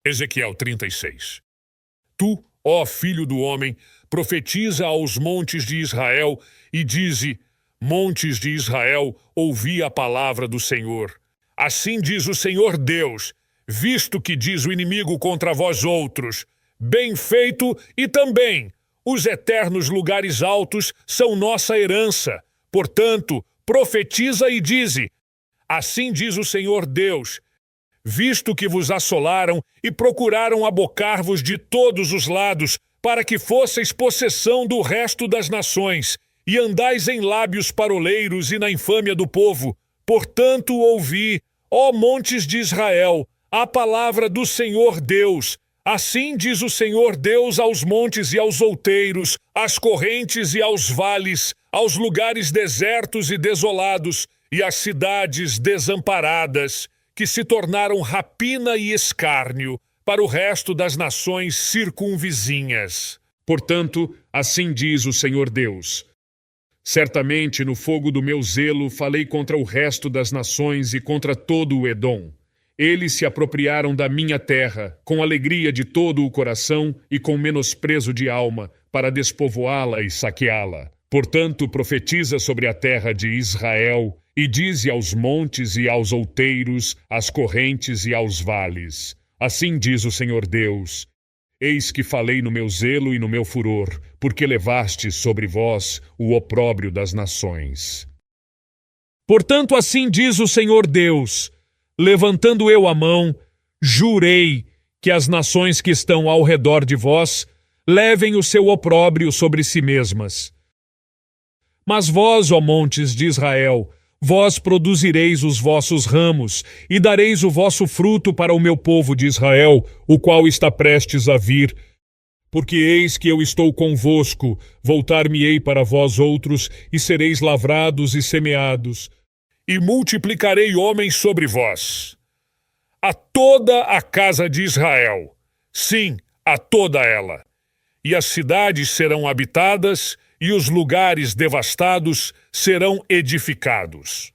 Ezequiel 36. Tu, ó filho do homem, profetiza aos montes de Israel e dize: montes de Israel, ouvi a palavra do Senhor. Assim diz o Senhor Deus, visto que diz o inimigo contra vós outros, bem feito, e também os eternos lugares altos são nossa herança. Portanto, profetiza e dize: assim diz o Senhor Deus, visto que vos assolaram e procuraram abocar-vos de todos os lados, para que fosseis possessão do resto das nações, e andais em lábios paroleiros e na infâmia do povo. Portanto, ouvi, ó montes de Israel, a palavra do Senhor Deus. Assim diz o Senhor Deus aos montes e aos outeiros, às correntes e aos vales, aos lugares desertos e desolados, e às cidades desamparadas, que se tornaram rapina e escárnio para o resto das nações circunvizinhas. Portanto, assim diz o Senhor Deus: certamente no fogo do meu zelo falei contra o resto das nações e contra todo o Edom. Eles se apropriaram da minha terra, com alegria de todo o coração e com menosprezo de alma, para despovoá-la e saqueá-la. Portanto, profetiza sobre a terra de Israel, e dize aos montes e aos outeiros, às correntes e aos vales: assim diz o Senhor Deus: eis que falei no meu zelo e no meu furor, porque levastes sobre vós o opróbrio das nações. Portanto, assim diz o Senhor Deus: levantando eu a mão, jurei que as nações que estão ao redor de vós levem o seu opróbrio sobre si mesmas. Mas vós, ó montes de Israel, vós produzireis os vossos ramos, e dareis o vosso fruto para o meu povo de Israel, o qual está prestes a vir. Porque eis que eu estou convosco, voltar-me-ei para vós outros, e sereis lavrados e semeados, e multiplicarei homens sobre vós. A toda a casa de Israel, sim, a toda ela. E as cidades serão habitadas, e os lugares devastados serão edificados.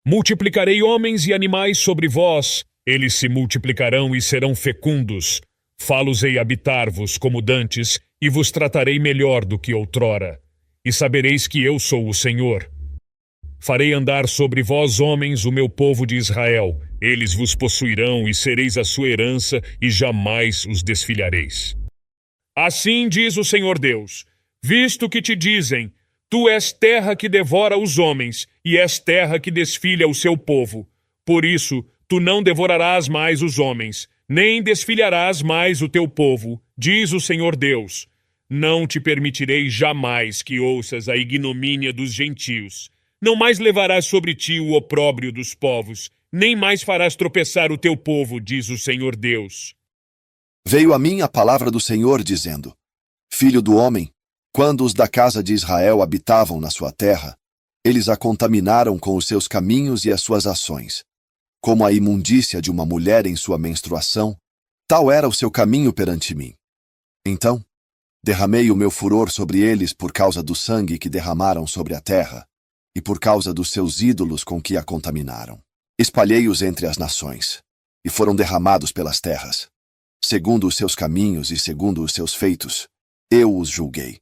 Multiplicarei homens e animais sobre vós, eles se multiplicarão e serão fecundos. Fá-los-ei habitar-vos como dantes, e vos tratarei melhor do que outrora. E sabereis que eu sou o Senhor. Farei andar sobre vós, homens, o meu povo de Israel. Eles vos possuirão e sereis a sua herança, e jamais os desfilhareis. Assim diz o Senhor Deus: visto que te dizem, tu és terra que devora os homens, e és terra que desfilha o seu povo. Por isso, tu não devorarás mais os homens, nem desfilharás mais o teu povo, diz o Senhor Deus. Não te permitirei jamais que ouças a ignomínia dos gentios. Não mais levarás sobre ti o opróbrio dos povos, nem mais farás tropeçar o teu povo, diz o Senhor Deus. Veio a mim a palavra do Senhor, dizendo: filho do homem, quando os da casa de Israel habitavam na sua terra, eles a contaminaram com os seus caminhos e as suas ações. Como a imundícia de uma mulher em sua menstruação, tal era o seu caminho perante mim. Então, derramei o meu furor sobre eles por causa do sangue que derramaram sobre a terra, e por causa dos seus ídolos com que a contaminaram. Espalhei-os entre as nações, e foram derramados pelas terras. Segundo os seus caminhos e segundo os seus feitos, eu os julguei.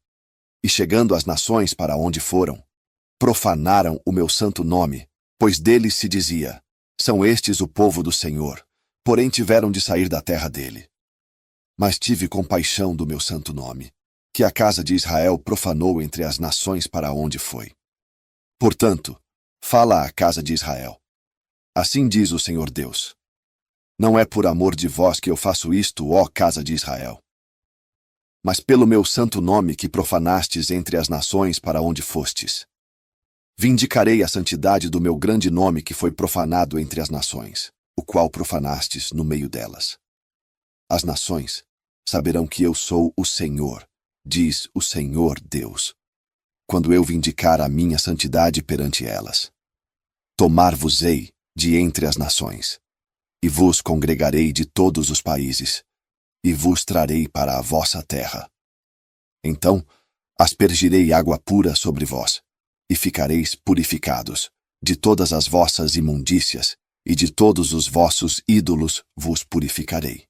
E chegando às nações para onde foram, profanaram o meu santo nome, pois deles se dizia: são estes o povo do Senhor, porém tiveram de sair da terra dele. Mas tive compaixão do meu santo nome, que a casa de Israel profanou entre as nações para onde foi. Portanto, fala à casa de Israel: assim diz o Senhor Deus: não é por amor de vós que eu faço isto, ó casa de Israel, mas pelo meu santo nome que profanastes entre as nações para onde fostes. Vindicarei a santidade do meu grande nome que foi profanado entre as nações, o qual profanastes no meio delas. As nações saberão que eu sou o Senhor, diz o Senhor Deus, quando eu vindicar a minha santidade perante elas. Tomar-vos-ei de entre as nações, e vos congregarei de todos os países, e vos trarei para a vossa terra. Então aspergirei água pura sobre vós, e ficareis purificados. De todas as vossas imundícias, e de todos os vossos ídolos vos purificarei.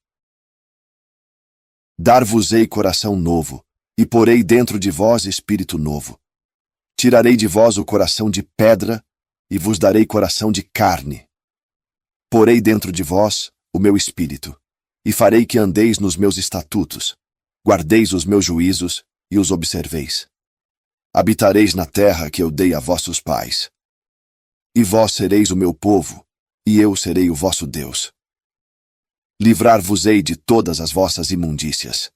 Dar-vos-ei coração novo, e porei dentro de vós espírito novo. Tirarei de vós o coração de pedra, e vos darei coração de carne. Porei dentro de vós o meu espírito, e farei que andeis nos meus estatutos, guardeis os meus juízos e os observeis. Habitareis na terra que eu dei a vossos pais. E vós sereis o meu povo, e eu serei o vosso Deus. Livrar-vos-ei de todas as vossas imundícias.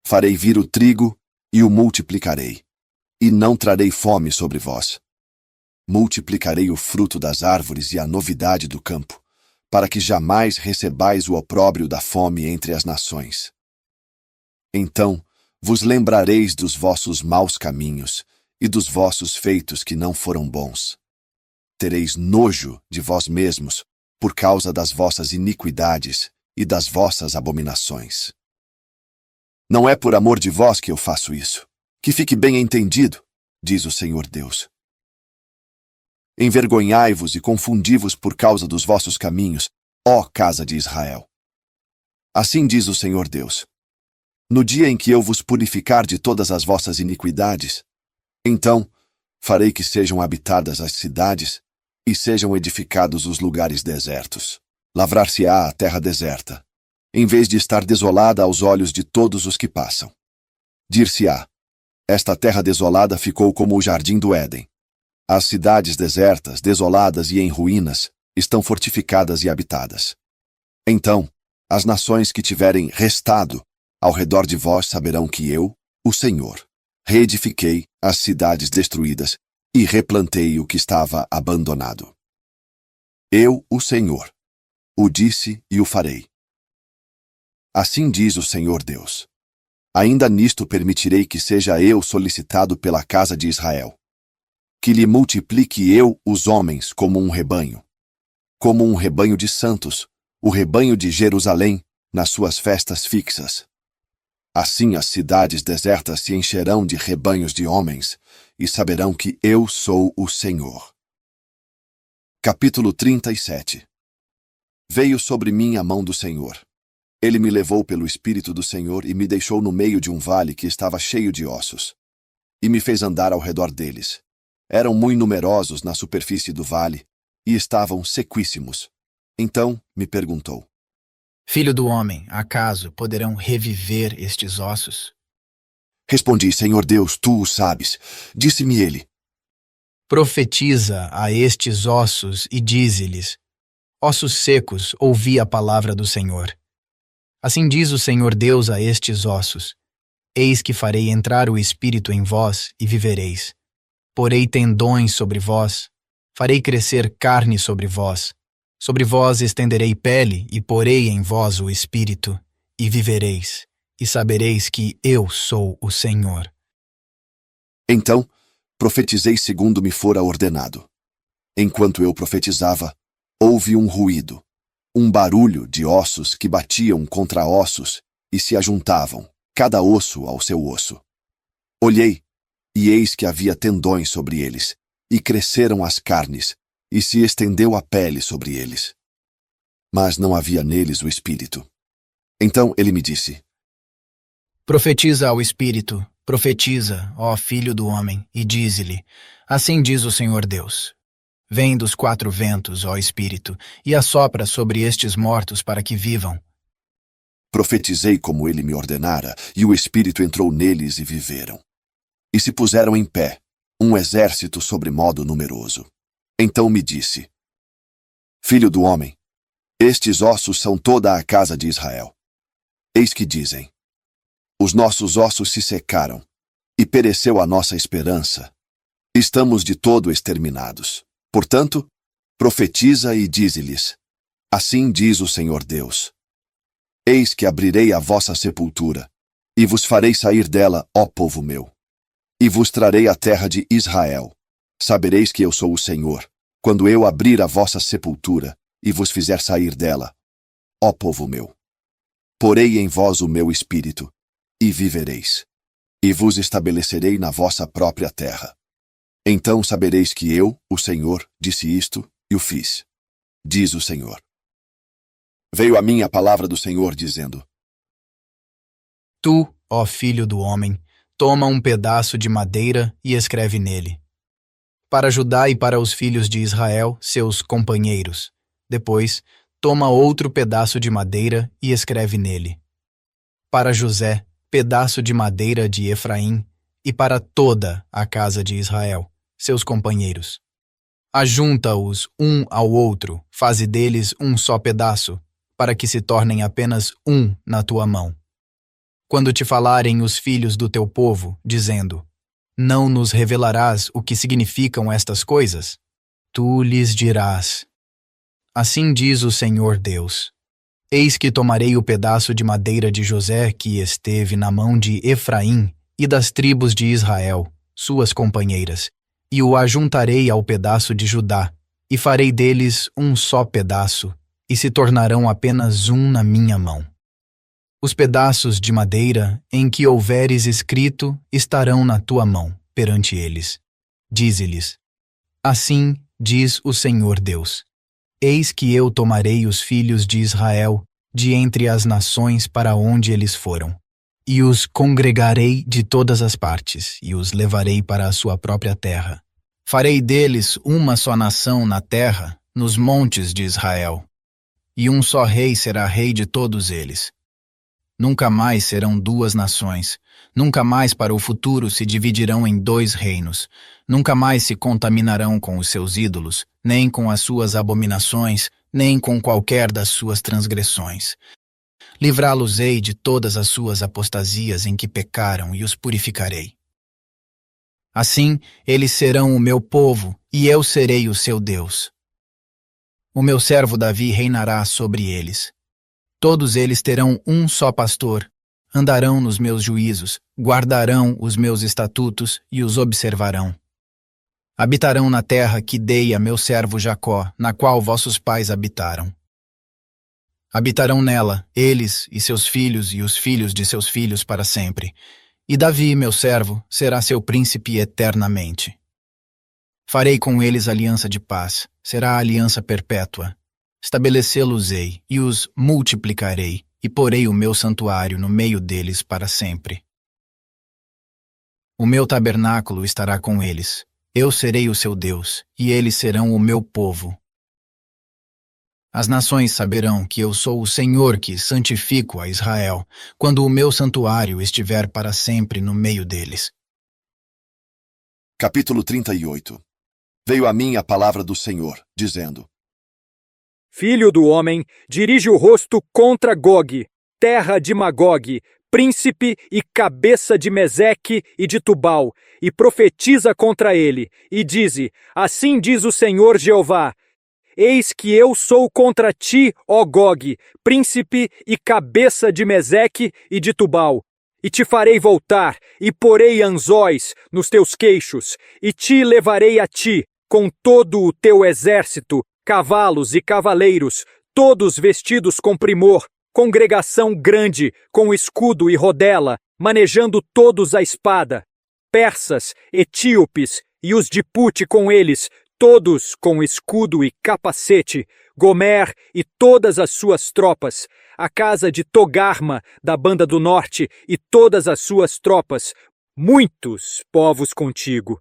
Farei vir o trigo e o multiplicarei, e não trarei fome sobre vós. Multiplicarei o fruto das árvores e a novidade do campo, para que jamais recebais o opróbrio da fome entre as nações. Então vos lembrareis dos vossos maus caminhos e dos vossos feitos que não foram bons. Tereis nojo de vós mesmos por causa das vossas iniquidades e das vossas abominações. Não é por amor de vós que eu faço isso. Que fique bem entendido, diz o Senhor Deus. Envergonhai-vos e confundi-vos por causa dos vossos caminhos, ó casa de Israel. Assim diz o Senhor Deus. No dia em que eu vos purificar de todas as vossas iniquidades, então farei que sejam habitadas as cidades e sejam edificados os lugares desertos. Lavrar-se-á a terra deserta, em vez de estar desolada aos olhos de todos os que passam. Dir-se-á: esta terra desolada ficou como o jardim do Éden. As cidades desertas, desoladas e em ruínas, estão fortificadas e habitadas. Então, as nações que tiverem restado ao redor de vós saberão que eu, o Senhor, reedifiquei as cidades destruídas e replantei o que estava abandonado. Eu, o Senhor, o disse e o farei. Assim diz o Senhor Deus. Ainda nisto permitirei que seja eu solicitado pela casa de Israel. Que lhe multiplique eu os homens como um rebanho de santos, o rebanho de Jerusalém, nas suas festas fixas. Assim as cidades desertas se encherão de rebanhos de homens, e saberão que eu sou o Senhor. Capítulo 37. Veio sobre mim a mão do Senhor. Ele me levou pelo Espírito do Senhor e me deixou no meio de um vale que estava cheio de ossos. E me fez andar ao redor deles. Eram muito numerosos na superfície do vale, e estavam sequíssimos. Então me perguntou: Filho do homem, acaso poderão reviver estes ossos? Respondi: Senhor Deus, tu o sabes. Disse-me ele: Profetiza a estes ossos e dize-lhes: Ossos secos, ouvi a palavra do Senhor. Assim diz o Senhor Deus a estes ossos: Eis que farei entrar o Espírito em vós e vivereis. Porei tendões sobre vós, farei crescer carne sobre vós estenderei pele e porei em vós o Espírito, e vivereis, e sabereis que eu sou o Senhor. Então profetizei segundo me fora ordenado. Enquanto eu profetizava, houve um ruído, um barulho de ossos que batiam contra ossos e se ajuntavam, cada osso ao seu osso. Olhei, e eis que havia tendões sobre eles, e cresceram as carnes, e se estendeu a pele sobre eles. Mas não havia neles o Espírito. Então ele me disse: Profetiza ao Espírito, profetiza, ó Filho do homem, e dize-lhe: Assim diz o Senhor Deus. Vem dos quatro ventos, ó Espírito, e assopra sobre estes mortos para que vivam. Profetizei como ele me ordenara, e o Espírito entrou neles e viveram. E se puseram em pé, um exército sobremodo numeroso. Então me disse: Filho do homem, estes ossos são toda a casa de Israel. Eis que dizem: Os nossos ossos se secaram, e pereceu a nossa esperança. Estamos de todo exterminados. Portanto, profetiza e dize-lhes: Assim diz o Senhor Deus: Eis que abrirei a vossa sepultura, e vos farei sair dela, ó povo meu. E vos trarei a terra de Israel. Sabereis que eu sou o Senhor, quando eu abrir a vossa sepultura, e vos fizer sair dela, ó povo meu. Porei em vós o meu espírito, e vivereis, e vos estabelecerei na vossa própria terra. Então sabereis que eu, o Senhor, disse isto, e o fiz, diz o Senhor. Veio a mim a palavra do Senhor, dizendo: Tu, ó filho do homem, toma um pedaço de madeira e escreve nele. Para Judá e para os filhos de Israel, seus companheiros. Depois, toma outro pedaço de madeira e escreve nele. Para José, pedaço de madeira de Efraim, e para toda a casa de Israel, seus companheiros. Ajunta-os um ao outro, faze deles um só pedaço, para que se tornem apenas um na tua mão. Quando te falarem os filhos do teu povo, dizendo: Não nos revelarás o que significam estas coisas? Tu lhes dirás: Assim diz o Senhor Deus: Eis que tomarei o pedaço de madeira de José que esteve na mão de Efraim e das tribos de Israel, suas companheiras, e o ajuntarei ao pedaço de Judá, e farei deles um só pedaço, e se tornarão apenas um na minha mão. Os pedaços de madeira em que houveres escrito estarão na tua mão, perante eles. Dize-lhes: Assim diz o Senhor Deus: Eis que eu tomarei os filhos de Israel de entre as nações para onde eles foram, e os congregarei de todas as partes, e os levarei para a sua própria terra. Farei deles uma só nação na terra, nos montes de Israel, e um só rei será rei de todos eles. Nunca mais serão duas nações, nunca mais para o futuro se dividirão em dois reinos, nunca mais se contaminarão com os seus ídolos, nem com as suas abominações, nem com qualquer das suas transgressões. Livrá-los-ei de todas as suas apostasias em que pecaram e os purificarei. Assim, eles serão o meu povo e eu serei o seu Deus. O meu servo Davi reinará sobre eles. Todos eles terão um só pastor, andarão nos meus juízos, guardarão os meus estatutos e os observarão. Habitarão na terra que dei a meu servo Jacó, na qual vossos pais habitaram. Habitarão nela, eles e seus filhos e os filhos de seus filhos para sempre. E Davi, meu servo, será seu príncipe eternamente. Farei com eles aliança de paz, será aliança perpétua. Estabelecê-los-ei e os multiplicarei, e porei o meu santuário no meio deles para sempre. O meu tabernáculo estará com eles. Eu serei o seu Deus, e eles serão o meu povo. As nações saberão que eu sou o Senhor que santifico a Israel, quando o meu santuário estiver para sempre no meio deles. Capítulo 38. Veio a mim a palavra do Senhor, dizendo: Filho do homem, dirige o rosto contra Gog, terra de Magog, príncipe e cabeça de Meseque e de Tubal, e profetiza contra ele, e dize: Assim diz o Senhor Jeová: Eis que eu sou contra ti, ó Gog, príncipe e cabeça de Meseque e de Tubal, e te farei voltar, e porei anzóis nos teus queixos, e te levarei a ti, com todo o teu exército, cavalos e cavaleiros, todos vestidos com primor, congregação grande, com escudo e rodela, manejando todos a espada, persas, etíopes e os de Pute com eles, todos com escudo e capacete, Gomer e todas as suas tropas, a casa de Togarma, da banda do norte, e todas as suas tropas, muitos povos contigo.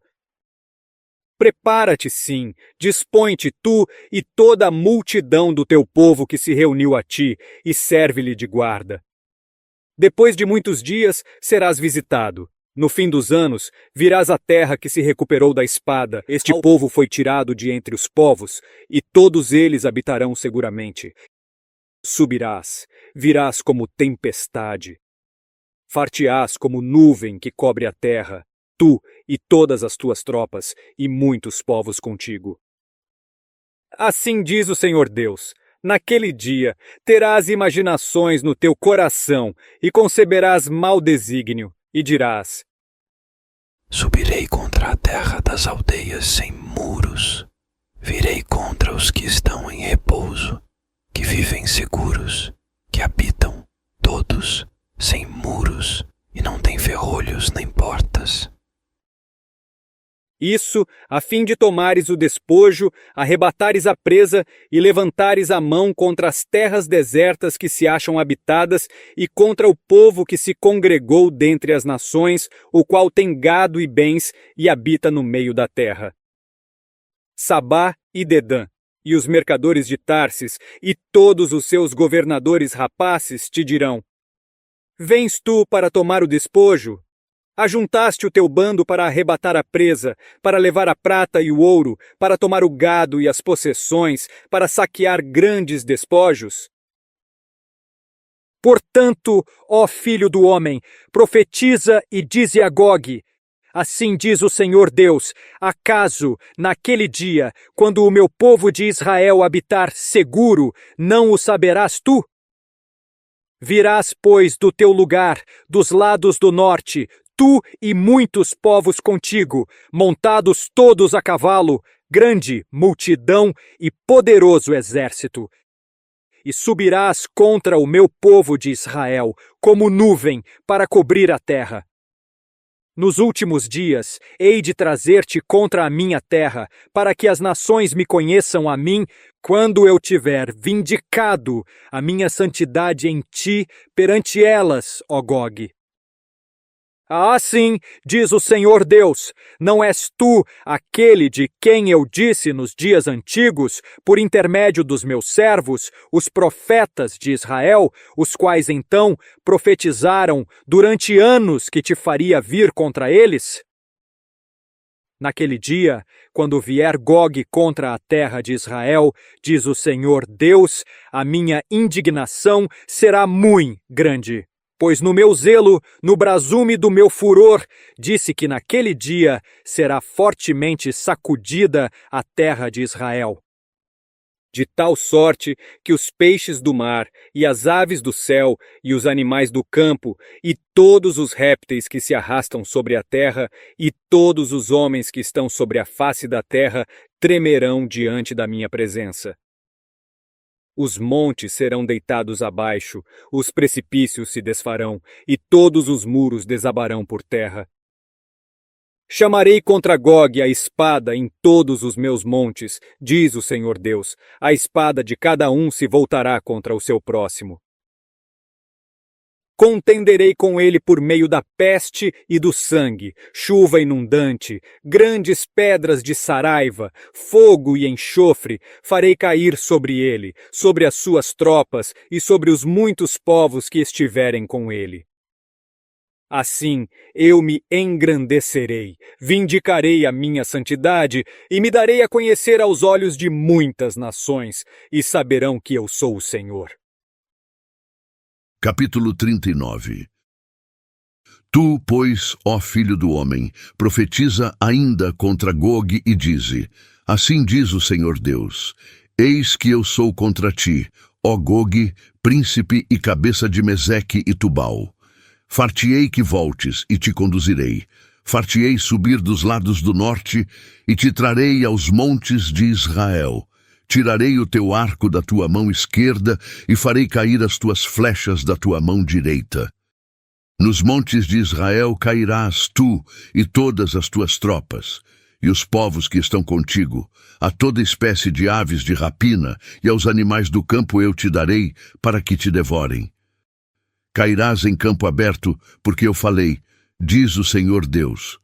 Prepara-te, sim, dispõe-te tu e toda a multidão do teu povo que se reuniu a ti, e serve-lhe de guarda. Depois de muitos dias serás visitado. No fim dos anos, virás à terra que se recuperou da espada. Este povo foi tirado de entre os povos, e todos eles habitarão seguramente. Subirás, virás como tempestade. Far-te-ás como nuvem que cobre a terra, tu e todas as tuas tropas, e muitos povos contigo. Assim diz o Senhor Deus: naquele dia terás imaginações no teu coração, e conceberás mau desígnio, e dirás: Subirei contra a terra das aldeias sem muros, virei contra os que estão em repouso, que vivem seguros, que habitam, todos, sem muros, e não têm ferrolhos nem portas. Isso a fim de tomares o despojo, arrebatares a presa e levantares a mão contra as terras desertas que se acham habitadas e contra o povo que se congregou dentre as nações, o qual tem gado e bens e habita no meio da terra. Sabá e Dedã, e os mercadores de Tarsis, e todos os seus governadores rapaces te dirão: Vens tu para tomar o despojo? Ajuntaste o teu bando para arrebatar a presa, para levar a prata e o ouro, para tomar o gado e as possessões, para saquear grandes despojos? Portanto, ó filho do homem, profetiza e dize a Gogue: assim diz o Senhor Deus, acaso, naquele dia, quando o meu povo de Israel habitar seguro, não o saberás tu? Virás, pois, do teu lugar, dos lados do norte, tu e muitos povos contigo, montados todos a cavalo, grande multidão e poderoso exército. E subirás contra o meu povo de Israel, como nuvem, para cobrir a terra. Nos últimos dias, hei de trazer-te contra a minha terra, para que as nações me conheçam a mim, quando eu tiver vindicado a minha santidade em ti perante elas, ó Gogue. Assim, diz o Senhor Deus, não és tu aquele de quem eu disse nos dias antigos, por intermédio dos meus servos, os profetas de Israel, os quais então profetizaram durante anos que te faria vir contra eles? Naquele dia, quando vier Gogue contra a terra de Israel, diz o Senhor Deus, a minha indignação será muito grande. Pois no meu zelo, no brasume do meu furor, disse que naquele dia será fortemente sacudida a terra de Israel. De tal sorte que os peixes do mar, e as aves do céu, e os animais do campo, e todos os répteis que se arrastam sobre a terra, e todos os homens que estão sobre a face da terra, tremerão diante da minha presença. Os montes serão deitados abaixo, os precipícios se desfarão, e todos os muros desabarão por terra. Chamarei contra Gogue a espada em todos os meus montes, diz o Senhor Deus. A espada de cada um se voltará contra o seu próximo. Contenderei com ele por meio da peste e do sangue, chuva inundante, grandes pedras de saraiva, fogo e enxofre, farei cair sobre ele, sobre as suas tropas e sobre os muitos povos que estiverem com ele. Assim eu me engrandecerei, vindicarei a minha santidade e me darei a conhecer aos olhos de muitas nações, e saberão que eu sou o Senhor. Capítulo 39. Tu, pois, ó filho do homem, profetiza ainda contra Gogue e dize: assim diz o Senhor Deus, eis que eu sou contra ti, ó Gogue, príncipe e cabeça de Meseque e Tubal. Far-te-ei que voltes e te conduzirei. Far-te-ei subir dos lados do norte e te trarei aos montes de Israel. Tirarei o teu arco da tua mão esquerda e farei cair as tuas flechas da tua mão direita. Nos montes de Israel cairás tu e todas as tuas tropas, e os povos que estão contigo, a toda espécie de aves de rapina e aos animais do campo eu te darei para que te devorem. Cairás em campo aberto, porque eu falei, diz o Senhor Deus.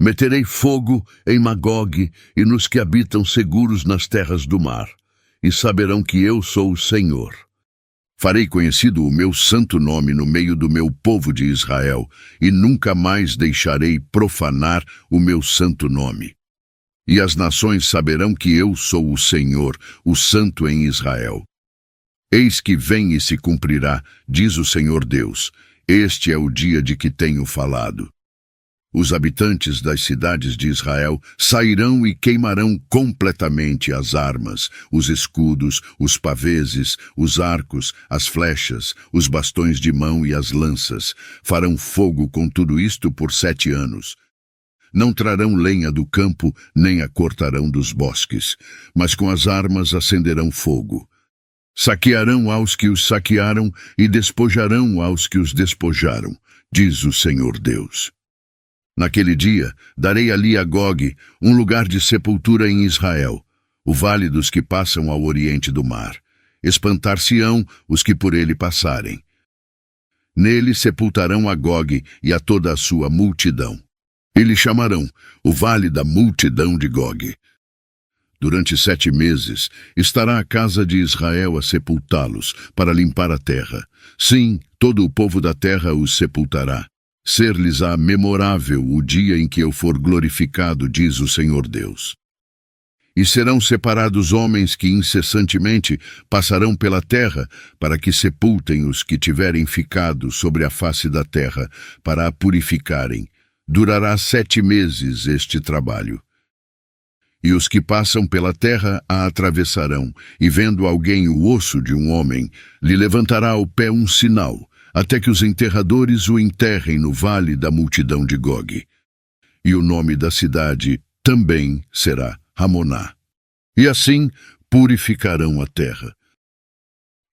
Meterei fogo em Magogue e nos que habitam seguros nas terras do mar, e saberão que eu sou o Senhor. Farei conhecido o meu santo nome no meio do meu povo de Israel, e nunca mais deixarei profanar o meu santo nome. E as nações saberão que eu sou o Senhor, o Santo em Israel. Eis que vem e se cumprirá, diz o Senhor Deus, este é o dia de que tenho falado. Os habitantes das cidades de Israel sairão e queimarão completamente as armas, os escudos, os paveses, os arcos, as flechas, os bastões de mão e as lanças. Farão fogo com tudo isto por 7 anos. Não trarão lenha do campo, nem a cortarão dos bosques, mas com as armas acenderão fogo. Saquearão aos que os saquearam e despojarão aos que os despojaram, diz o Senhor Deus. Naquele dia, darei ali a Gog um lugar de sepultura em Israel, o vale dos que passam ao oriente do mar. Espantar-se-ão os que por ele passarem. Nele sepultarão a Gog e a toda a sua multidão. E lhe chamarão o vale da multidão de Gog. Durante 7 meses estará a casa de Israel a sepultá-los, para limpar a terra. Sim, todo o povo da terra os sepultará. Ser-lhes-á memorável o dia em que eu for glorificado, diz o Senhor Deus. E serão separados homens que incessantemente passarão pela terra, para que sepultem os que tiverem ficado sobre a face da terra, para a purificarem. Durará 7 meses este trabalho. E os que passam pela terra a atravessarão, e vendo alguém o osso de um homem, lhe levantará ao pé um sinal, até que os enterradores o enterrem no vale da multidão de Gog. E o nome da cidade também será Ramoná. E assim purificarão a terra.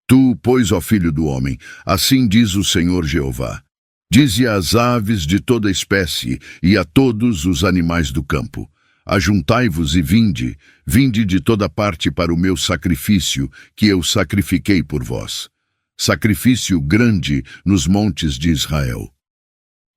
Tu, pois, ó filho do homem, assim diz o Senhor Jeová: dize às aves de toda espécie e a todos os animais do campo: ajuntai-vos e vinde, vinde de toda parte para o meu sacrifício, que eu sacrifiquei por vós. Sacrifício grande nos montes de Israel.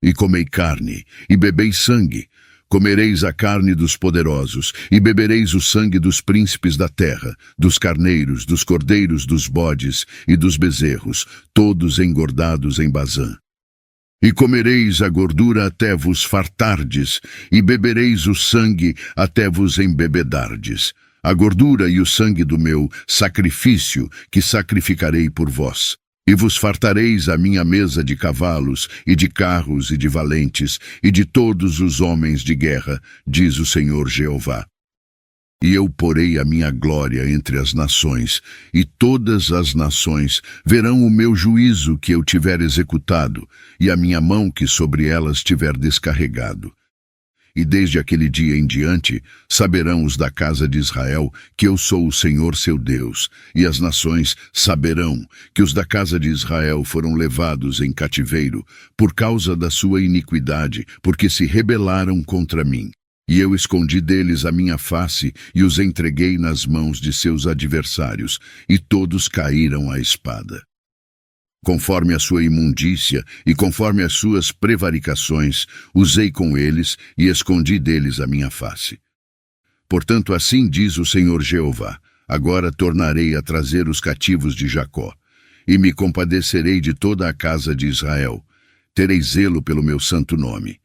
E comei carne, e bebei sangue. Comereis a carne dos poderosos, e bebereis o sangue dos príncipes da terra, dos carneiros, dos cordeiros, dos bodes e dos bezerros, todos engordados em Bazã. E comereis a gordura até vos fartardes, e bebereis o sangue até vos embebedardes. A gordura e o sangue do meu sacrifício que sacrificarei por vós. E vos fartareis a minha mesa de cavalos, e de carros, e de valentes, e de todos os homens de guerra, diz o Senhor Jeová. E eu porei a minha glória entre as nações, e todas as nações verão o meu juízo que eu tiver executado, e a minha mão que sobre elas tiver descarregado. E desde aquele dia em diante saberão os da casa de Israel que eu sou o Senhor seu Deus, e as nações saberão que os da casa de Israel foram levados em cativeiro por causa da sua iniquidade, porque se rebelaram contra mim. E eu escondi deles a minha face e os entreguei nas mãos de seus adversários, e todos caíram à espada. Conforme a sua imundícia e conforme as suas prevaricações, usei com eles e escondi deles a minha face. Portanto, assim diz o Senhor Jeová: agora tornarei a trazer os cativos de Jacó, e me compadecerei de toda a casa de Israel. Terei zelo pelo meu santo nome.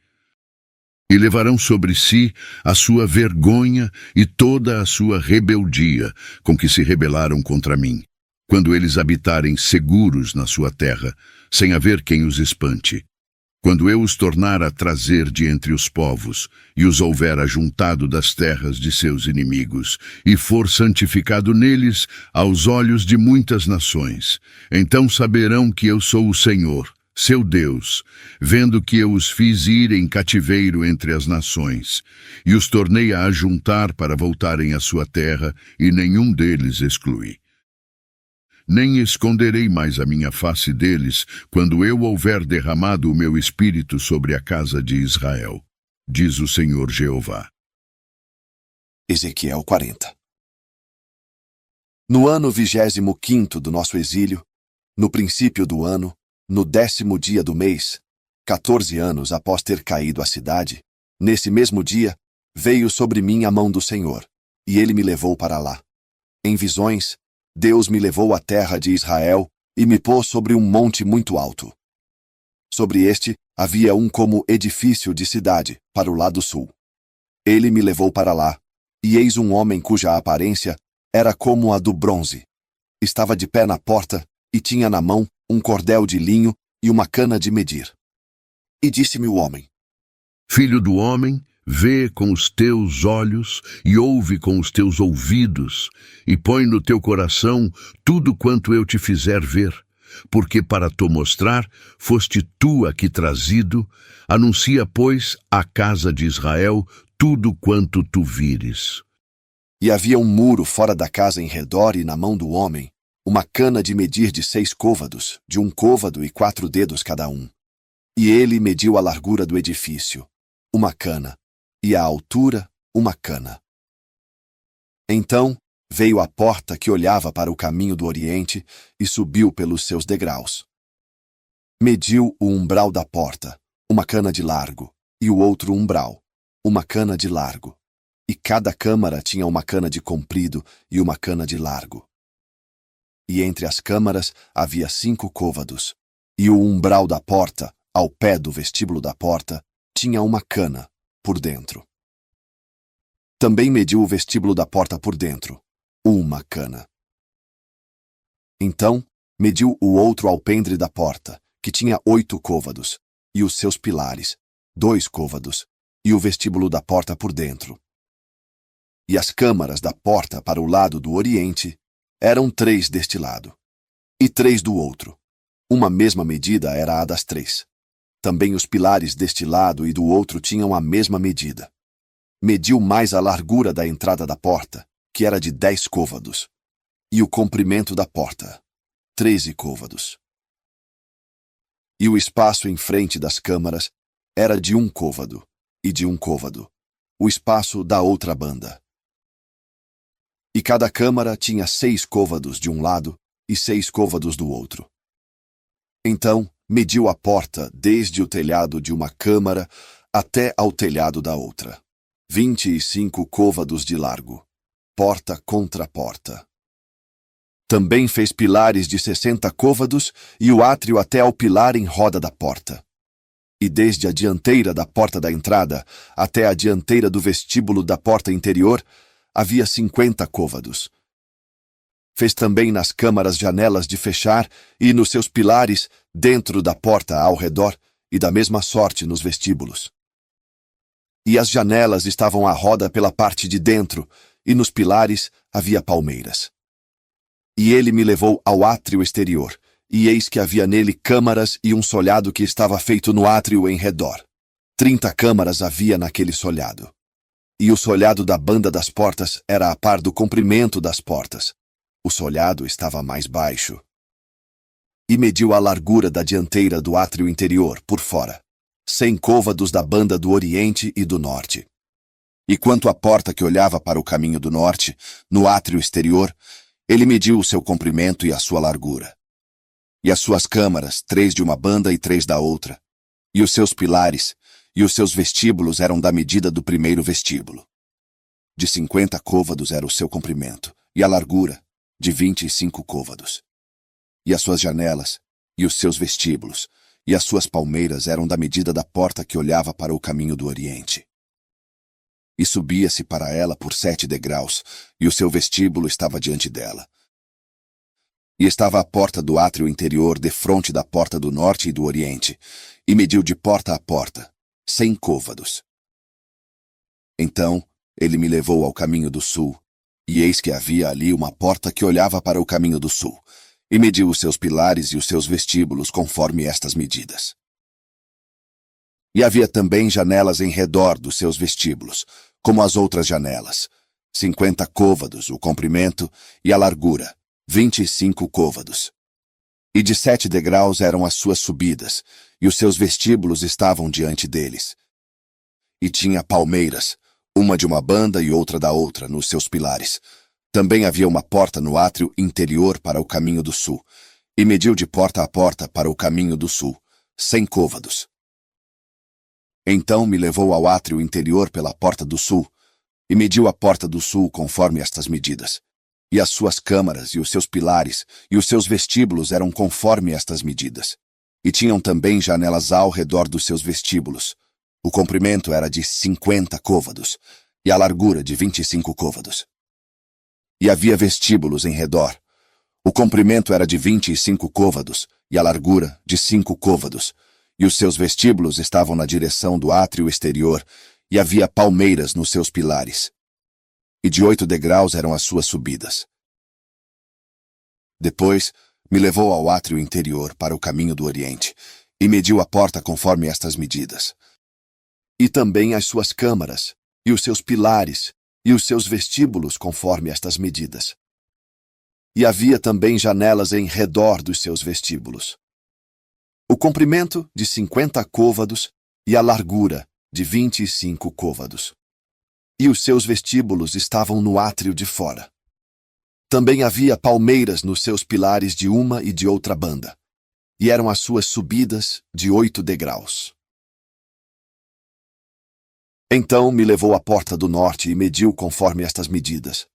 E levarão sobre si a sua vergonha e toda a sua rebeldia, com que se rebelaram contra mim, quando eles habitarem seguros na sua terra, sem haver quem os espante. Quando eu os tornar a trazer de entre os povos, e os houver ajuntado das terras de seus inimigos, e for santificado neles aos olhos de muitas nações, então saberão que eu sou o Senhor, seu Deus, vendo que eu os fiz ir em cativeiro entre as nações, e os tornei a ajuntar para voltarem à sua terra, e nenhum deles excluí. Nem esconderei mais a minha face deles, quando eu houver derramado o meu espírito sobre a casa de Israel, diz o Senhor Jeová. Ezequiel 40. No ano 25º do nosso exílio, no princípio do ano, no 10º dia do mês, 14 anos após ter caído a cidade, nesse mesmo dia, veio sobre mim a mão do Senhor, e ele me levou para lá. Em visões, Deus me levou à terra de Israel e me pôs sobre um monte muito alto. Sobre este havia um como edifício de cidade, para o lado sul. Ele me levou para lá, e eis um homem cuja aparência era como a do bronze. Estava de pé na porta e tinha na mão um cordel de linho e uma cana de medir. E disse-me o homem: Filho do homem, vê com os teus olhos e ouve com os teus ouvidos, e põe no teu coração tudo quanto eu te fizer ver, porque para te mostrar foste tu aqui trazido. Anuncia, pois, à casa de Israel tudo quanto tu vires. E havia um muro fora da casa em redor, e na mão do homem uma cana de medir de 6 côvados, de 1 côvado e 4 dedos cada um. E ele mediu a largura do edifício, uma cana, e a altura, uma cana. Então veio à porta que olhava para o caminho do oriente e subiu pelos seus degraus. Mediu o umbral da porta, uma cana de largo, e o outro umbral, uma cana de largo. E cada câmara tinha uma cana de comprido e uma cana de largo. E entre as câmaras havia 5 côvados, e o umbral da porta, ao pé do vestíbulo da porta, tinha uma cana por dentro. Também mediu o vestíbulo da porta por dentro, uma cana. Então mediu o outro alpendre da porta, que tinha 8 côvados, e os seus pilares, 2 côvados, e o vestíbulo da porta por dentro. E as câmaras da porta para o lado do oriente eram 3 deste lado, e 3 do outro. Uma mesma medida era a das 3. Também os pilares deste lado e do outro tinham a mesma medida. Mediu mais a largura da entrada da porta, que era de 10 côvados, e o comprimento da porta, 13 côvados. E o espaço em frente das câmaras era de 1 côvado, e de 1 côvado, o espaço da outra banda. E cada câmara tinha 6 côvados de um lado e 6 côvados do outro. Então mediu a porta desde o telhado de uma câmara até ao telhado da outra, 25 côvados de largo, porta contra porta. Também fez pilares de 60 côvados e o átrio até ao pilar em roda da porta. E desde a dianteira da porta da entrada até a dianteira do vestíbulo da porta interior havia 50 côvados. Fez também nas câmaras janelas de fechar e nos seus pilares dentro da porta ao redor e da mesma sorte nos vestíbulos. E as janelas estavam à roda pela parte de dentro e nos pilares havia palmeiras. E ele me levou ao átrio exterior, e eis que havia nele câmaras e um solhado que estava feito no átrio em redor. 30 câmaras havia naquele solhado. E o solhado da banda das portas era a par do comprimento das portas. O solhado estava mais baixo. E mediu a largura da dianteira do átrio interior, por fora, 100 côvados da banda do oriente e do norte. E quanto à porta que olhava para o caminho do norte, no átrio exterior, ele mediu o seu comprimento e a sua largura. E as suas câmaras, 3 de uma banda e 3 da outra. E os seus pilares, e os seus vestíbulos eram da medida do primeiro vestíbulo. De 50 côvados era o seu comprimento, e a largura, de 25 côvados. E as suas janelas, e os seus vestíbulos, e as suas palmeiras eram da medida da porta que olhava para o caminho do oriente. E subia-se para ela por 7 degraus, e o seu vestíbulo estava diante dela. E estava a porta do átrio interior defronte da porta do norte e do oriente, e mediu de porta a porta, 100 côvados. Então ele me levou ao caminho do sul, e eis que havia ali uma porta que olhava para o caminho do sul, e mediu os seus pilares e os seus vestíbulos conforme estas medidas. E havia também janelas em redor dos seus vestíbulos, como as outras janelas, 50 côvados o comprimento e a largura, 25 côvados. E de 7 degraus eram as suas subidas, e os seus vestíbulos estavam diante deles. E tinha palmeiras, uma de uma banda e outra da outra, nos seus pilares. Também havia uma porta no átrio interior para o caminho do sul, e mediu de porta a porta para o caminho do sul, 100 côvados. Então me levou ao átrio interior pela porta do sul, e mediu a porta do sul conforme estas medidas. E as suas câmaras, e os seus pilares, e os seus vestíbulos eram conforme estas medidas. E tinham também janelas ao redor dos seus vestíbulos. O comprimento era de 50 côvados, e a largura de 25 côvados. E havia vestíbulos em redor. O comprimento era de 25 côvados, e a largura de 5 côvados. E os seus vestíbulos estavam na direção do átrio exterior, e havia palmeiras nos seus pilares. E de 8 degraus eram as suas subidas. Depois me levou ao átrio interior para o caminho do oriente, e mediu a porta conforme estas medidas. E também as suas câmaras, e os seus pilares, e os seus vestíbulos conforme estas medidas. E havia também janelas em redor dos seus vestíbulos. O comprimento de 50 côvados, e a largura de 25 côvados. E os seus vestíbulos estavam no átrio de fora. Também havia palmeiras nos seus pilares de uma e de outra banda, e eram as suas subidas de 8 degraus. Então me levou à porta do norte e mediu conforme estas medidas,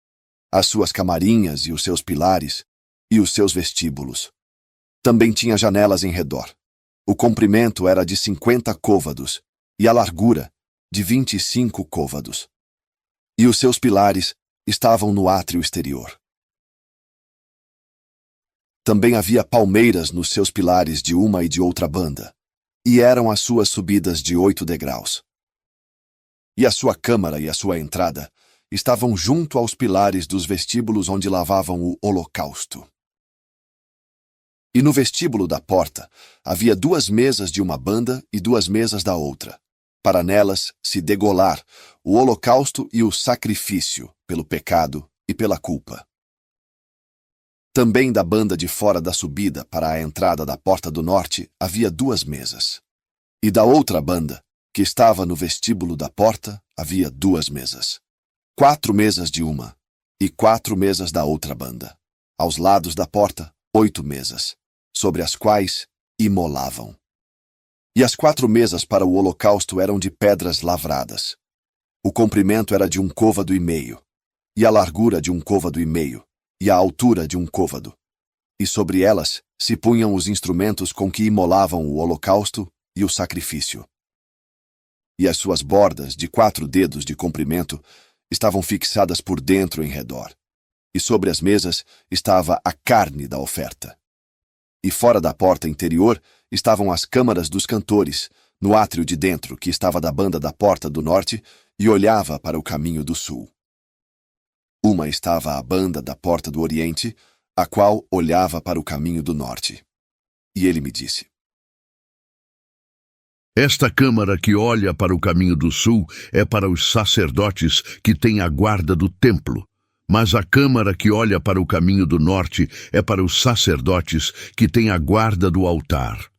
as suas camarinhas e os seus pilares, e os seus vestíbulos. Também tinha janelas em redor. O comprimento era de 50 côvados, e a largura de 25 côvados. E os seus pilares estavam no átrio exterior. Também havia palmeiras nos seus pilares de uma e de outra banda, e eram as suas subidas de 8 degraus. E a sua câmara e a sua entrada estavam junto aos pilares dos vestíbulos onde lavavam o holocausto. E no vestíbulo da porta havia 2 mesas de uma banda e 2 mesas da outra, para nelas se degolar o holocausto e o sacrifício pelo pecado e pela culpa. Também da banda de fora da subida para a entrada da porta do norte havia 2 mesas. E da outra banda, que estava no vestíbulo da porta, havia 2 mesas. 4 mesas de uma e 4 mesas da outra banda. Aos lados da porta, 8 mesas, sobre as quais imolavam. E as 4 mesas para o holocausto eram de pedras lavradas. O comprimento era de 1 côvado e meio, e a largura de 1 côvado e meio, e a altura de 1 côvado. E sobre elas se punham os instrumentos com que imolavam o holocausto e o sacrifício. E as suas bordas, de 4 dedos de comprimento, estavam fixadas por dentro em redor. E sobre as mesas estava a carne da oferta. E fora da porta interior estavam as câmaras dos cantores, no átrio de dentro, que estava da banda da porta do norte e olhava para o caminho do sul. Uma estava à banda da porta do oriente, a qual olhava para o caminho do norte. E ele me disse: Esta câmara que olha para o caminho do sul é para os sacerdotes que têm a guarda do templo, mas a câmara que olha para o caminho do norte é para os sacerdotes que têm a guarda do altar.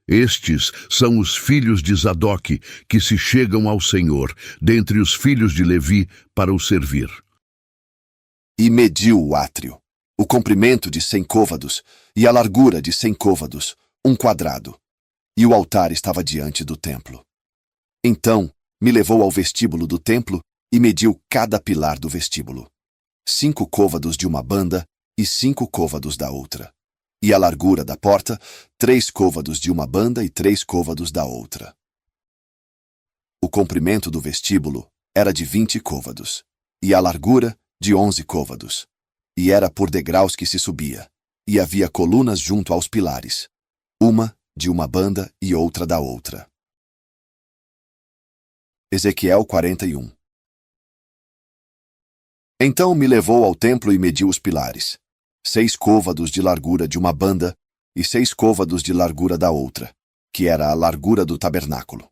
Estes são os filhos de Zadoque que se chegam ao Senhor, dentre os filhos de Levi, para o servir. E mediu o átrio, o comprimento de 100 côvados e a largura de 100 côvados, 1 quadrado. E o altar estava diante do templo. Então me levou ao vestíbulo do templo e mediu cada pilar do vestíbulo. 5 côvados de uma banda e 5 côvados da outra. E a largura da porta, 3 côvados de uma banda e 3 côvados da outra. O comprimento do vestíbulo era de 20 côvados, e a largura de 11 côvados. E era por degraus que se subia, e havia colunas junto aos pilares, uma de uma banda e outra da outra. Ezequiel 41. Então me levou ao templo e mediu os pilares, 6 côvados de largura de uma banda e 6 côvados de largura da outra, que era a largura do tabernáculo.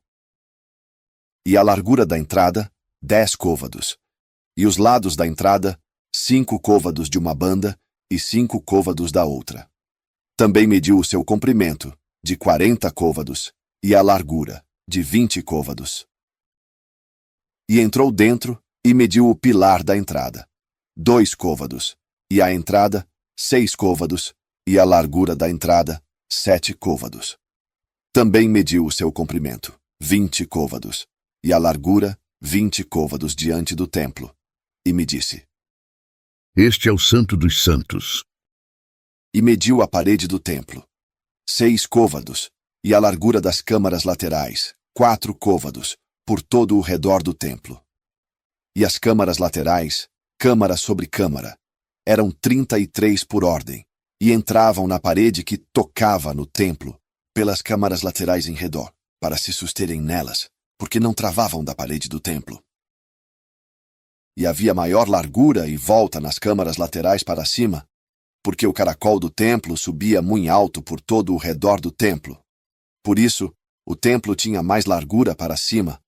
E a largura da entrada, 10 côvados, e os lados da entrada, 5 côvados de uma banda e 5 côvados da outra. Também mediu o seu comprimento, de 40 côvados, e a largura, de 20 côvados. E entrou dentro e mediu o pilar da entrada, 2 côvados, e a entrada, 6 côvados, e a largura da entrada, 7 côvados. Também mediu o seu comprimento, 20 côvados, e a largura, 20 côvados diante do templo. E me disse: Este é o Santo dos Santos. E mediu a parede do templo, 6 côvados, e a largura das câmaras laterais, 4 côvados, por todo o redor do templo. E as câmaras laterais, câmara sobre câmara, eram 33 por ordem, e entravam na parede que tocava no templo, pelas câmaras laterais em redor, para se susterem nelas, porque não travavam da parede do templo. E havia maior largura e volta nas câmaras laterais para cima, porque o caracol do templo subia muito alto por todo o redor do templo. Por isso, o templo tinha mais largura para cima,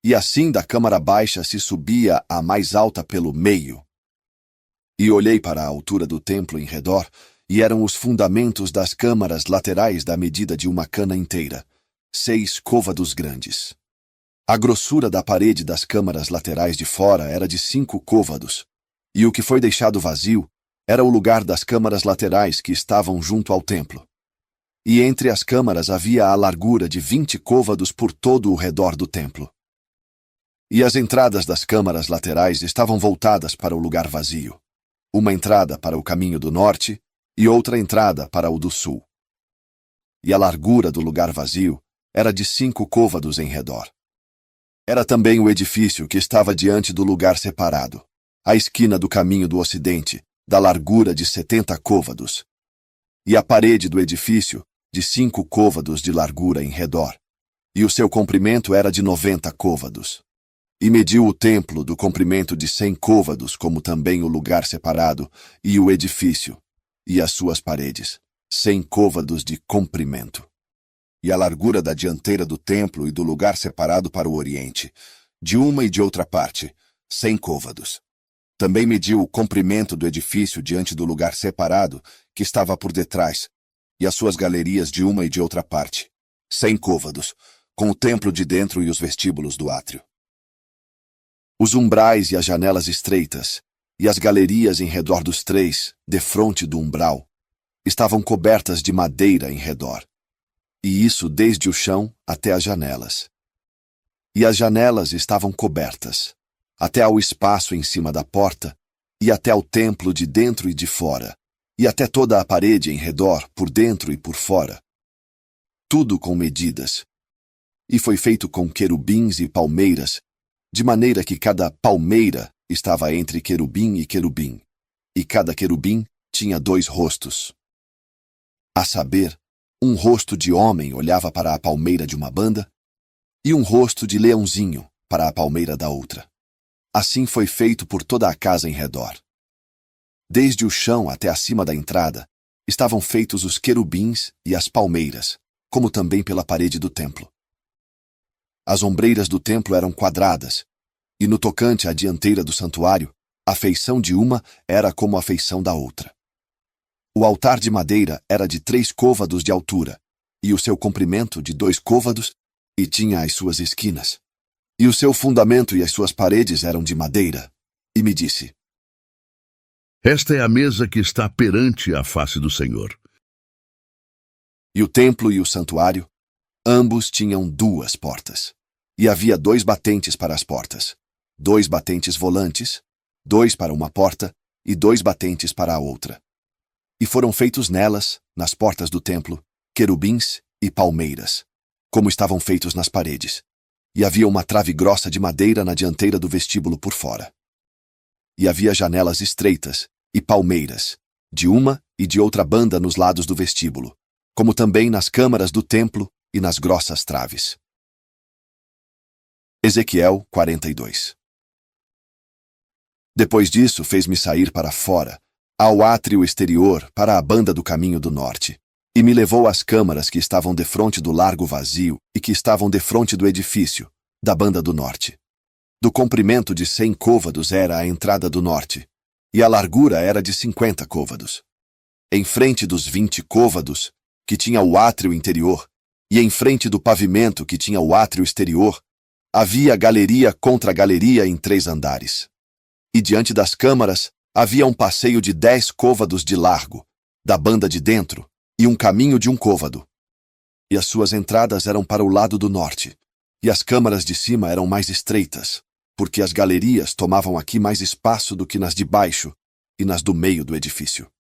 e assim da câmara baixa se subia a mais alta pelo meio. E olhei para a altura do templo em redor, e eram os fundamentos das câmaras laterais da medida de uma cana inteira, 6 côvados grandes. A grossura da parede das câmaras laterais de fora era de 5 côvados, e o que foi deixado vazio era o lugar das câmaras laterais que estavam junto ao templo. E entre as câmaras havia a largura de 20 côvados por todo o redor do templo. E as entradas das câmaras laterais estavam voltadas para o lugar vazio, uma entrada para o caminho do norte e outra entrada para o do sul. E a largura do lugar vazio era de 5 côvados em redor. Era também o edifício que estava diante do lugar separado, à esquina do caminho do ocidente, da largura de 70 côvados, e a parede do edifício de 5 côvados de largura em redor, e o seu comprimento era de 90 côvados. E mediu o templo do comprimento de 100 côvados, como também o lugar separado, e o edifício, e as suas paredes, 100 côvados de comprimento. E a largura da dianteira do templo e do lugar separado para o oriente, de uma e de outra parte, 100 côvados. Também mediu o comprimento do edifício diante do lugar separado, que estava por detrás, e as suas galerias de uma e de outra parte, 100 côvados, com o templo de dentro e os vestíbulos do átrio. Os umbrais e as janelas estreitas, e as galerias em redor dos três, defronte do umbral, estavam cobertas de madeira em redor, e isso desde o chão até as janelas. E as janelas estavam cobertas, até ao espaço em cima da porta, e até ao templo de dentro e de fora, e até toda a parede em redor, por dentro e por fora. Tudo com medidas. E foi feito com querubins e palmeiras, de maneira que cada palmeira estava entre querubim, e cada querubim tinha 2 rostos. A saber, um rosto de homem olhava para a palmeira de uma banda, e um rosto de leãozinho para a palmeira da outra. Assim foi feito por toda a casa em redor. Desde o chão até acima da entrada, estavam feitos os querubins e as palmeiras, como também pela parede do templo. As ombreiras do templo eram quadradas, e no tocante à dianteira do santuário, a feição de uma era como a feição da outra. O altar de madeira era de 3 côvados de altura, e o seu comprimento de 2 côvados, e tinha as suas esquinas. E o seu fundamento e as suas paredes eram de madeira. E me disse: Esta é a mesa que está perante a face do Senhor. E o templo e o santuário, ambos tinham 2 portas. E havia 2 batentes para as portas, 2 batentes volantes, 2 para uma porta e 2 batentes para a outra. E foram feitos nelas, nas portas do templo, querubins e palmeiras, como estavam feitos nas paredes. E havia uma trave grossa de madeira na dianteira do vestíbulo por fora. E havia janelas estreitas e palmeiras, de uma e de outra banda nos lados do vestíbulo, como também nas câmaras do templo e nas grossas traves. Ezequiel 42. Depois disso, fez-me sair para fora, ao átrio exterior, para a banda do caminho do norte, e me levou às câmaras que estavam defronte do largo vazio e que estavam defronte do edifício, da banda do norte. Do comprimento de 100 côvados era a entrada do norte, e a largura era de 50 côvados. Em frente dos 20 côvados, que tinha o átrio interior, e em frente do pavimento que tinha o átrio exterior, havia galeria contra galeria em 3 andares. E diante das câmaras havia um passeio de 10 côvados de largo, da banda de dentro, e um caminho de 1 côvado. E as suas entradas eram para o lado do norte, e as câmaras de cima eram mais estreitas, porque as galerias tomavam aqui mais espaço do que nas de baixo e nas do meio do edifício.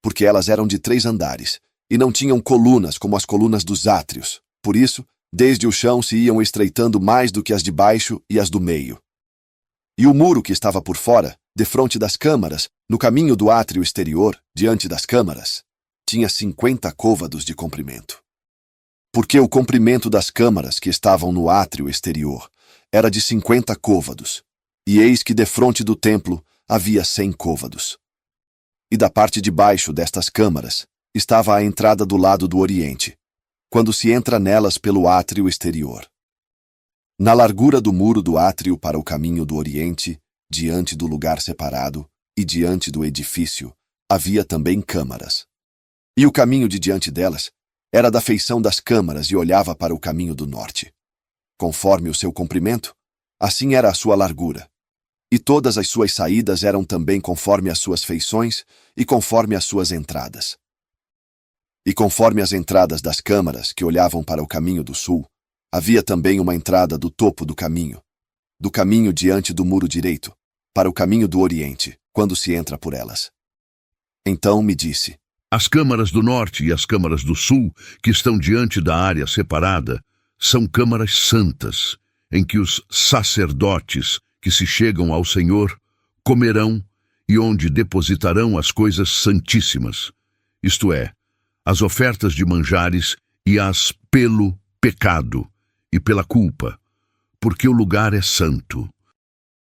Porque elas eram de 3 andares, e não tinham colunas como as colunas dos átrios. Por isso, desde o chão se iam estreitando mais do que as de baixo e as do meio. E o muro que estava por fora, defronte das câmaras, no caminho do átrio exterior, diante das câmaras, tinha 50 côvados de comprimento. Porque o comprimento das câmaras que estavam no átrio exterior era de 50 côvados, e eis que defronte do templo havia 100 côvados. E da parte de baixo destas câmaras estava a entrada do lado do oriente, quando se entra nelas pelo átrio exterior. Na largura do muro do átrio para o caminho do oriente, diante do lugar separado e diante do edifício, havia também câmaras. E o caminho de diante delas Era da feição das câmaras e olhava para o caminho do norte. Conforme o seu comprimento, assim era a sua largura. E todas as suas saídas eram também conforme as suas feições e conforme as suas entradas. E conforme as entradas das câmaras que olhavam para o caminho do sul, havia também uma entrada do topo do caminho diante do muro direito, para o caminho do oriente, quando se entra por elas. Então me disse: As câmaras do norte e as câmaras do sul, que estão diante da área separada, são câmaras santas, em que os sacerdotes que se chegam ao Senhor comerão e onde depositarão as coisas santíssimas, isto é, as ofertas de manjares e as pelo pecado e pela culpa, porque o lugar é santo.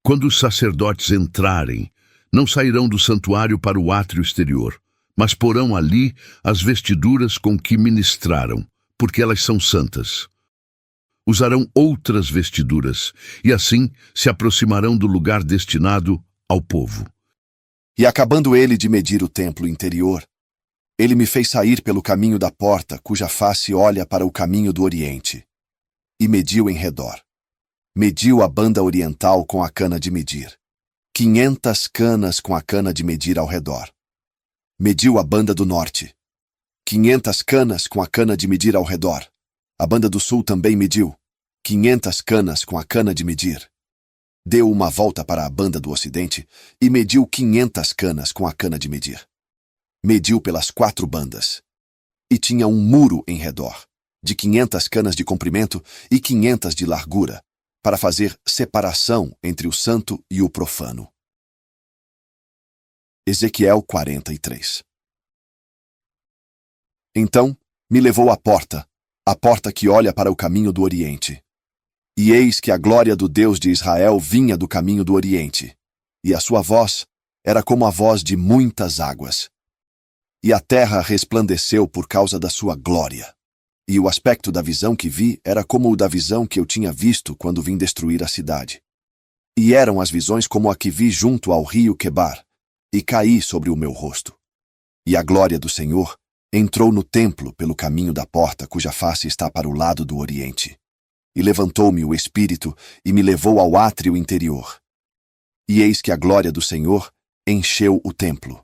Quando os sacerdotes entrarem, não sairão do santuário para o átrio exterior, mas porão ali as vestiduras com que ministraram, porque elas são santas. Usarão outras vestiduras, e assim se aproximarão do lugar destinado ao povo. E acabando ele de medir o templo interior, ele me fez sair pelo caminho da porta, cuja face olha para o caminho do oriente, e mediu em redor. Mediu a banda oriental com a cana de medir, 500 canas com a cana de medir ao redor. Mediu a banda do norte, 500 canas com a cana de medir ao redor. A banda do sul também mediu, 500 canas com a cana de medir. Deu uma volta para a banda do ocidente e mediu 500 canas com a cana de medir. Mediu pelas 4 bandas. E tinha um muro em redor, de 500 canas de comprimento e 500 de largura, para fazer separação entre o santo e o profano. Ezequiel 43. Então me levou à porta, a porta que olha para o caminho do oriente. E eis que a glória do Deus de Israel vinha do caminho do oriente, e a sua voz era como a voz de muitas águas. E a terra resplandeceu por causa da sua glória. E o aspecto da visão que vi era como o da visão que eu tinha visto quando vim destruir a cidade. E eram as visões como a que vi junto ao rio Quebar, e caí sobre o meu rosto. E a glória do Senhor entrou no templo pelo caminho da porta cuja face está para o lado do oriente. E levantou-me o Espírito e me levou ao átrio interior. E eis que a glória do Senhor encheu o templo.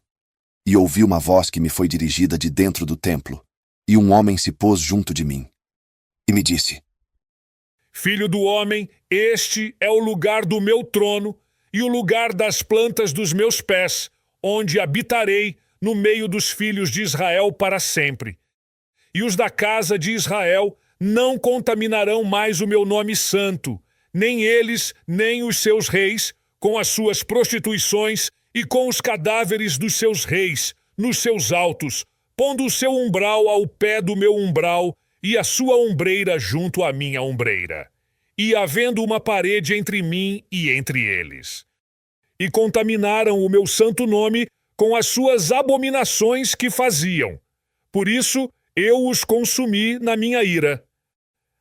E ouvi uma voz que me foi dirigida de dentro do templo, e um homem se pôs junto de mim. E me disse: Filho do homem, este é o lugar do meu trono e o lugar das plantas dos meus pés, onde habitarei no meio dos filhos de Israel para sempre. E os da casa de Israel não contaminarão mais o meu nome santo, nem eles, nem os seus reis, com as suas prostituições e com os cadáveres dos seus reis, nos seus altos, pondo o seu umbral ao pé do meu umbral e a sua ombreira junto à minha ombreira, e havendo uma parede entre mim e entre eles. E contaminaram o meu santo nome com as suas abominações que faziam. Por isso eu os consumi na minha ira.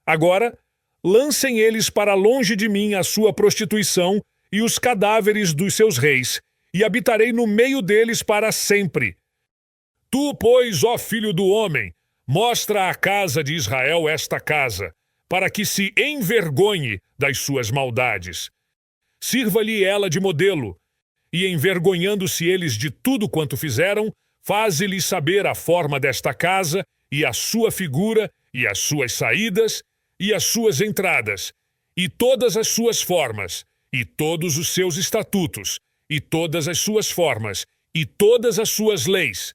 Agora, lancem eles para longe de mim a sua prostituição e os cadáveres dos seus reis, e habitarei no meio deles para sempre. Tu, pois, ó filho do homem, mostra à casa de Israel esta casa, para que se envergonhe das suas maldades. Sirva-lhe ela de modelo, e envergonhando-se eles de tudo quanto fizeram, faze-lhes saber a forma desta casa, e a sua figura, e as suas saídas, e as suas entradas, e todas as suas formas, e todos os seus estatutos, e todas as suas formas, e todas as suas leis.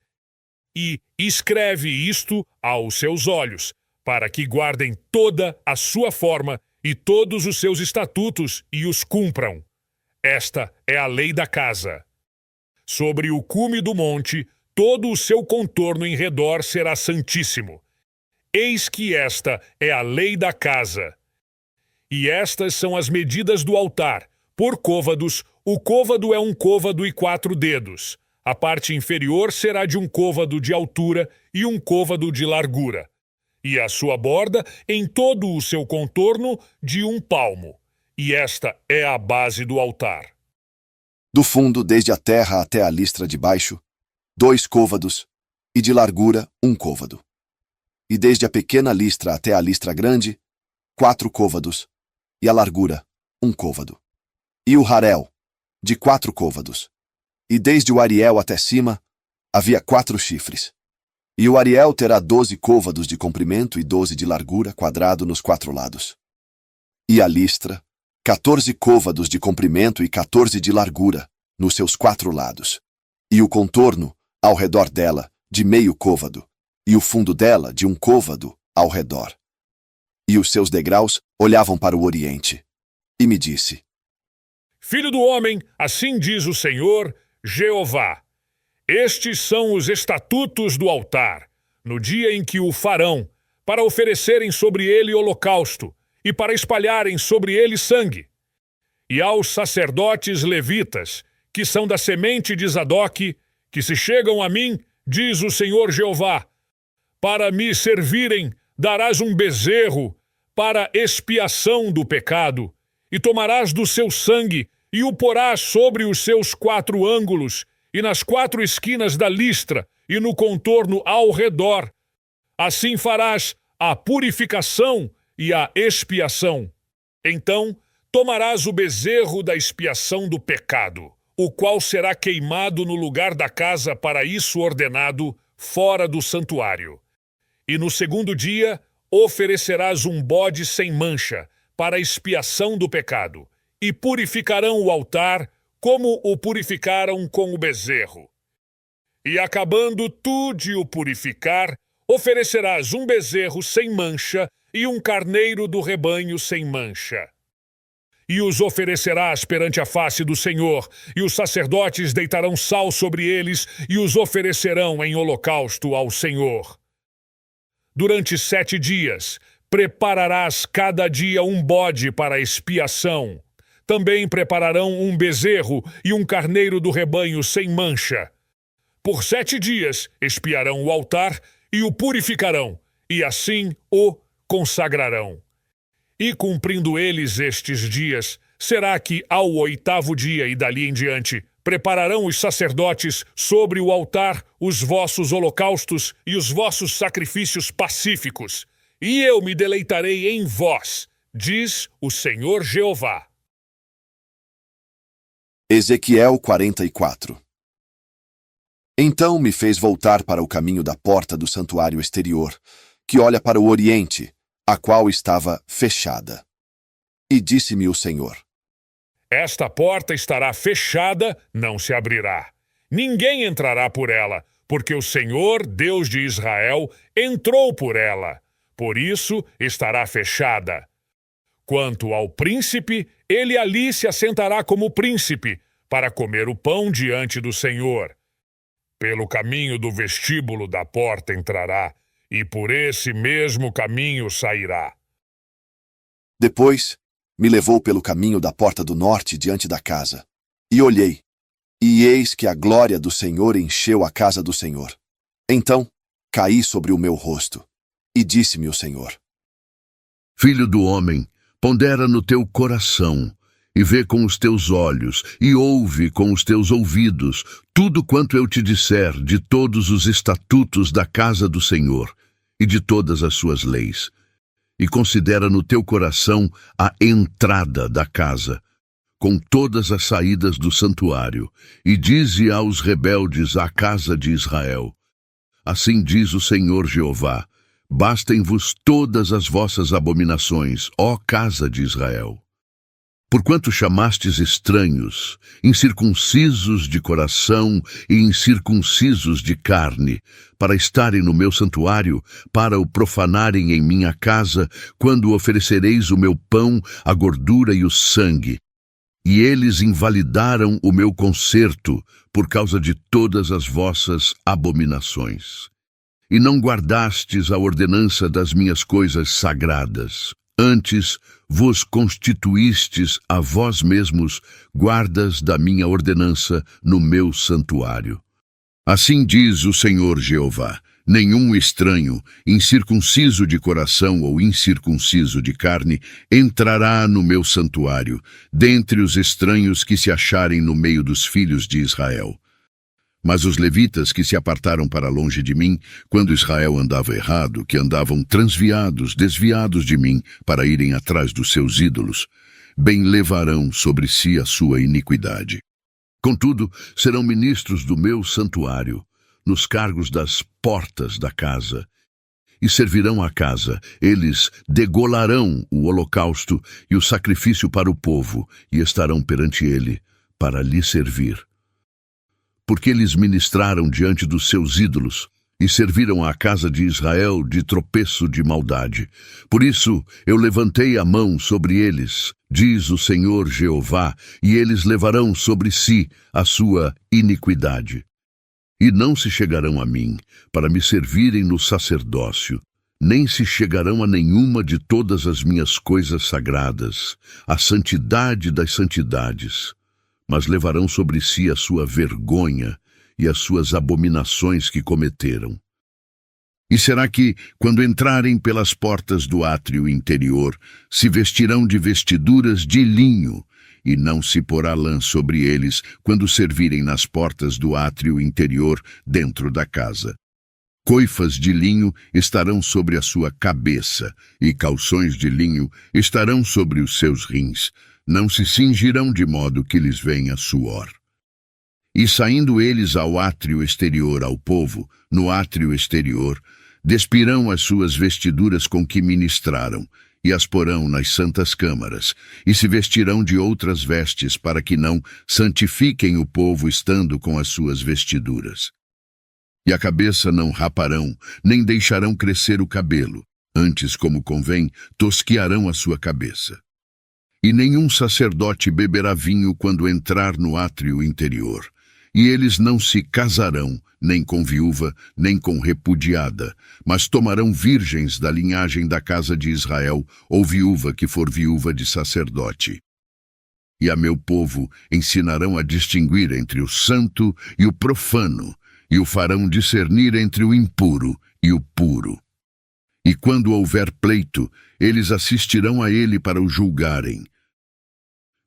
E escreve isto aos seus olhos, para que guardem toda a sua forma e todos os seus estatutos e os cumpram. Esta é a lei da casa. Sobre o cume do monte, todo o seu contorno em redor será santíssimo. Eis que esta é a lei da casa. E estas são as medidas do altar. Por côvados, o côvado é um côvado e 4 dedos. A parte inferior será de um côvado de altura e um côvado de largura. E a sua borda, em todo o seu contorno, de 1 palmo. E esta é a base do altar. Do fundo, desde a terra até a listra de baixo, 2 côvados, e de largura 1 côvado. e desde a pequena listra até a listra grande, 4 côvados, e a largura, 1 côvado. E o harel, de 4 côvados. E desde o ariel até cima, havia 4 chifres. E o ariel terá 12 côvados de comprimento e 12 de largura, quadrado nos 4 lados. E a listra, 14 côvados de comprimento e 14 de largura, nos seus 4 lados. E o contorno, ao redor dela, de meio côvado, e o fundo dela de 1 côvado ao redor. E os seus degraus olhavam para o oriente. E me disse: Filho do homem, assim diz o Senhor, Jeová. Estes são os estatutos do altar, no dia em que o farão, para oferecerem sobre ele holocausto, e para espalharem sobre ele sangue. E aos sacerdotes levitas, que são da semente de Zadoque, que se chegam a mim, diz o Senhor Jeová, para me servirem, darás um bezerro para expiação do pecado, e tomarás do seu sangue, e o porás sobre os seus 4 ângulos, e nas 4 esquinas da listra, e no contorno ao redor. Assim farás a purificação e a expiação. Então tomarás o bezerro da expiação do pecado, o qual será queimado no lugar da casa para isso ordenado, fora do santuário. E no 2º dia oferecerás um bode sem mancha, para a expiação do pecado, e purificarão o altar, como o purificaram com o bezerro. E acabando tu de o purificar, oferecerás um bezerro sem mancha e um carneiro do rebanho sem mancha. E os oferecerás perante a face do Senhor, e os sacerdotes deitarão sal sobre eles e os oferecerão em holocausto ao Senhor. Durante 7 dias, prepararás cada dia um bode para expiação. Também prepararão um bezerro e um carneiro do rebanho sem mancha. Por 7 dias expiarão o altar e o purificarão, e assim o consagrarão. E cumprindo eles estes dias, será que ao 8º dia e dali em diante, prepararão os sacerdotes sobre o altar os vossos holocaustos e os vossos sacrifícios pacíficos, e eu me deleitarei em vós, diz o Senhor Jeová. Ezequiel 44. Então me fez voltar para o caminho da porta do santuário exterior, que olha para o oriente, a qual estava fechada. E disse-me o Senhor: Esta porta estará fechada, não se abrirá. Ninguém entrará por ela, porque o Senhor, Deus de Israel, entrou por ela. Por isso estará fechada. Quanto ao príncipe, ele ali se assentará como príncipe, para comer o pão diante do Senhor. Pelo caminho do vestíbulo da porta entrará, e por esse mesmo caminho sairá. Depois me levou pelo caminho da porta do norte diante da casa. E olhei, e eis que a glória do Senhor encheu a casa do Senhor. Então caí sobre o meu rosto, e disse-me o Senhor: Filho do homem, pondera no teu coração, e vê com os teus olhos, e ouve com os teus ouvidos, tudo quanto eu te disser de todos os estatutos da casa do Senhor, e de todas as suas leis. E considera no teu coração a entrada da casa, com todas as saídas do santuário, e dize aos rebeldes à casa de Israel: Assim diz o Senhor Jeová: Bastem-vos todas as vossas abominações, ó casa de Israel. Porquanto chamastes estranhos, incircuncisos de coração e incircuncisos de carne, para estarem no meu santuário, para o profanarem em minha casa, quando oferecereis o meu pão, a gordura e o sangue. E eles invalidaram o meu concerto por causa de todas as vossas abominações. E não guardastes a ordenança das minhas coisas sagradas. Antes vos constituístes a vós mesmos guardas da minha ordenança no meu santuário. Assim diz o Senhor Jeová: nenhum estranho, incircunciso de coração ou incircunciso de carne, entrará no meu santuário, dentre os estranhos que se acharem no meio dos filhos de Israel. Mas os levitas que se apartaram para longe de mim, quando Israel andava errado, que andavam transviados, desviados de mim, para irem atrás dos seus ídolos, bem levarão sobre si a sua iniquidade. Contudo, serão ministros do meu santuário, nos cargos das portas da casa, e servirão a casa. Eles degolarão o holocausto e o sacrifício para o povo, e estarão perante ele, para lhe servir. Porque eles ministraram diante dos seus ídolos e serviram à casa de Israel de tropeço de maldade. Por isso eu levantei a mão sobre eles, diz o Senhor Jeová, e eles levarão sobre si a sua iniquidade. E não se chegarão a mim, para me servirem no sacerdócio, nem se chegarão a nenhuma de todas as minhas coisas sagradas, a santidade das santidades, mas levarão sobre si a sua vergonha e as suas abominações que cometeram. E será que, quando entrarem pelas portas do átrio interior, se vestirão de vestiduras de linho, e não se porá lã sobre eles quando servirem nas portas do átrio interior dentro da casa. Coifas de linho estarão sobre a sua cabeça, e calções de linho estarão sobre os seus rins. Não se cingirão de modo que lhes venha suor. E saindo eles ao átrio exterior ao povo, no átrio exterior, despirão as suas vestiduras com que ministraram, e as porão nas santas câmaras, e se vestirão de outras vestes, para que não santifiquem o povo estando com as suas vestiduras. E a cabeça não raparão, nem deixarão crescer o cabelo, antes, como convém, tosquiarão a sua cabeça. E nenhum sacerdote beberá vinho quando entrar no átrio interior. E eles não se casarão, nem com viúva, nem com repudiada, mas tomarão virgens da linhagem da casa de Israel, ou viúva que for viúva de sacerdote. E a meu povo ensinarão a distinguir entre o santo e o profano, e o farão discernir entre o impuro e o puro. E quando houver pleito, eles assistirão a ele para o julgarem.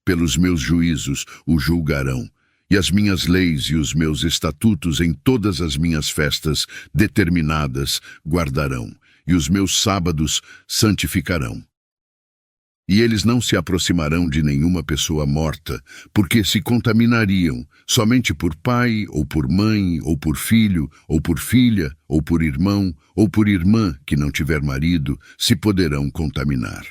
Pelos meus juízos o julgarão, e as minhas leis e os meus estatutos em todas as minhas festas determinadas guardarão, e os meus sábados santificarão. E eles não se aproximarão de nenhuma pessoa morta, porque se contaminariam, somente por pai, ou por mãe, ou por filho, ou por filha, ou por irmão, ou por irmã que não tiver marido, se poderão contaminar.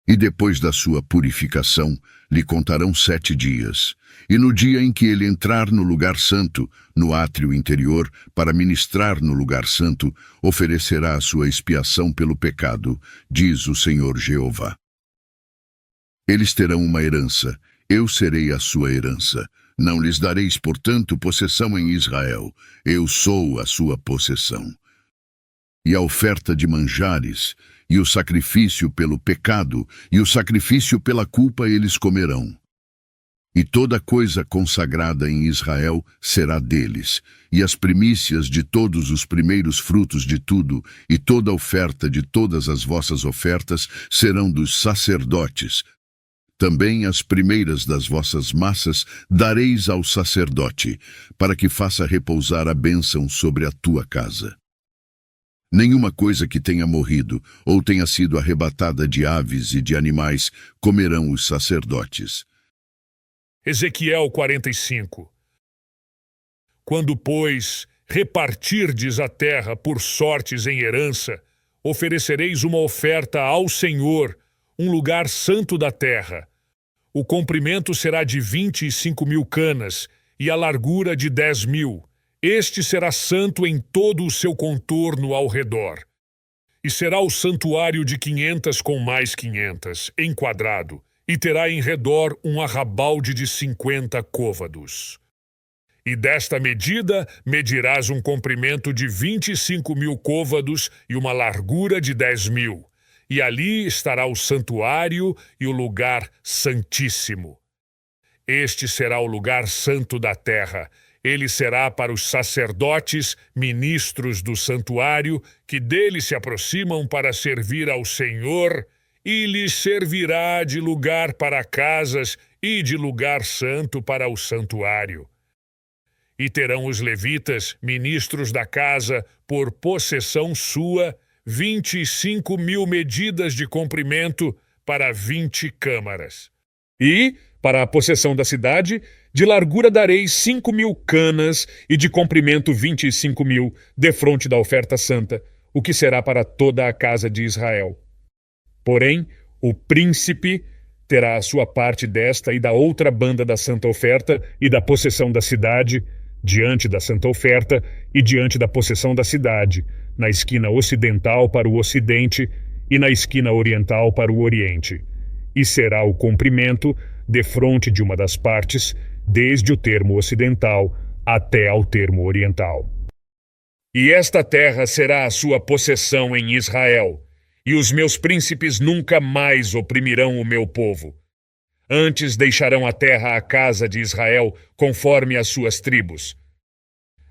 E depois da sua purificação, lhe contarão 7 dias, e no dia em que ele entrar no lugar santo, no átrio interior, para ministrar no lugar santo, oferecerá a sua expiação pelo pecado, diz o Senhor Jeová. Eles terão uma herança, eu serei a sua herança. Não lhes dareis, portanto, possessão em Israel, eu sou a sua possessão. E a oferta de manjares, e o sacrifício pelo pecado, e o sacrifício pela culpa eles comerão. E toda coisa consagrada em Israel será deles, e as primícias de todos os primeiros frutos de tudo, e toda oferta de todas as vossas ofertas serão dos sacerdotes. Também as primeiras das vossas massas dareis ao sacerdote, para que faça repousar a bênção sobre a tua casa. Nenhuma coisa que tenha morrido ou tenha sido arrebatada de aves e de animais comerão os sacerdotes. Ezequiel 45. Quando, pois, repartirdes a terra por sortes em herança, oferecereis uma oferta ao Senhor, um lugar santo da terra. O comprimento será de 25.000 canas e a largura de 10.000. Este será santo em todo o seu contorno ao redor. E será o santuário de 500 com mais 500, enquadrado, e terá em redor um arrabalde de 50 côvados. E desta medida medirás um comprimento de 25.000 côvados e uma largura de 10.000. E ali estará o santuário e o lugar santíssimo. Este será o lugar santo da terra. Ele será para os sacerdotes, ministros do santuário, que dele se aproximam para servir ao Senhor, e lhes servirá de lugar para casas e de lugar santo para o santuário. E terão os levitas, ministros da casa, por possessão sua, 25.000 medidas de comprimento para 20 câmaras. E, para a possessão da cidade, de largura dareis 5.000 canas e de comprimento 25.000, defronte da oferta santa, o que será para toda a casa de Israel. Porém, o príncipe terá a sua parte desta e da outra banda da santa oferta e da possessão da cidade, diante da santa oferta e diante da possessão da cidade, na esquina ocidental para o ocidente e na esquina oriental para o oriente. E será o comprimento defronte de uma das partes, desde o termo ocidental até ao termo oriental. E esta terra será a sua possessão em Israel, e os meus príncipes nunca mais oprimirão o meu povo. Antes deixarão a terra à casa de Israel, conforme as suas tribos.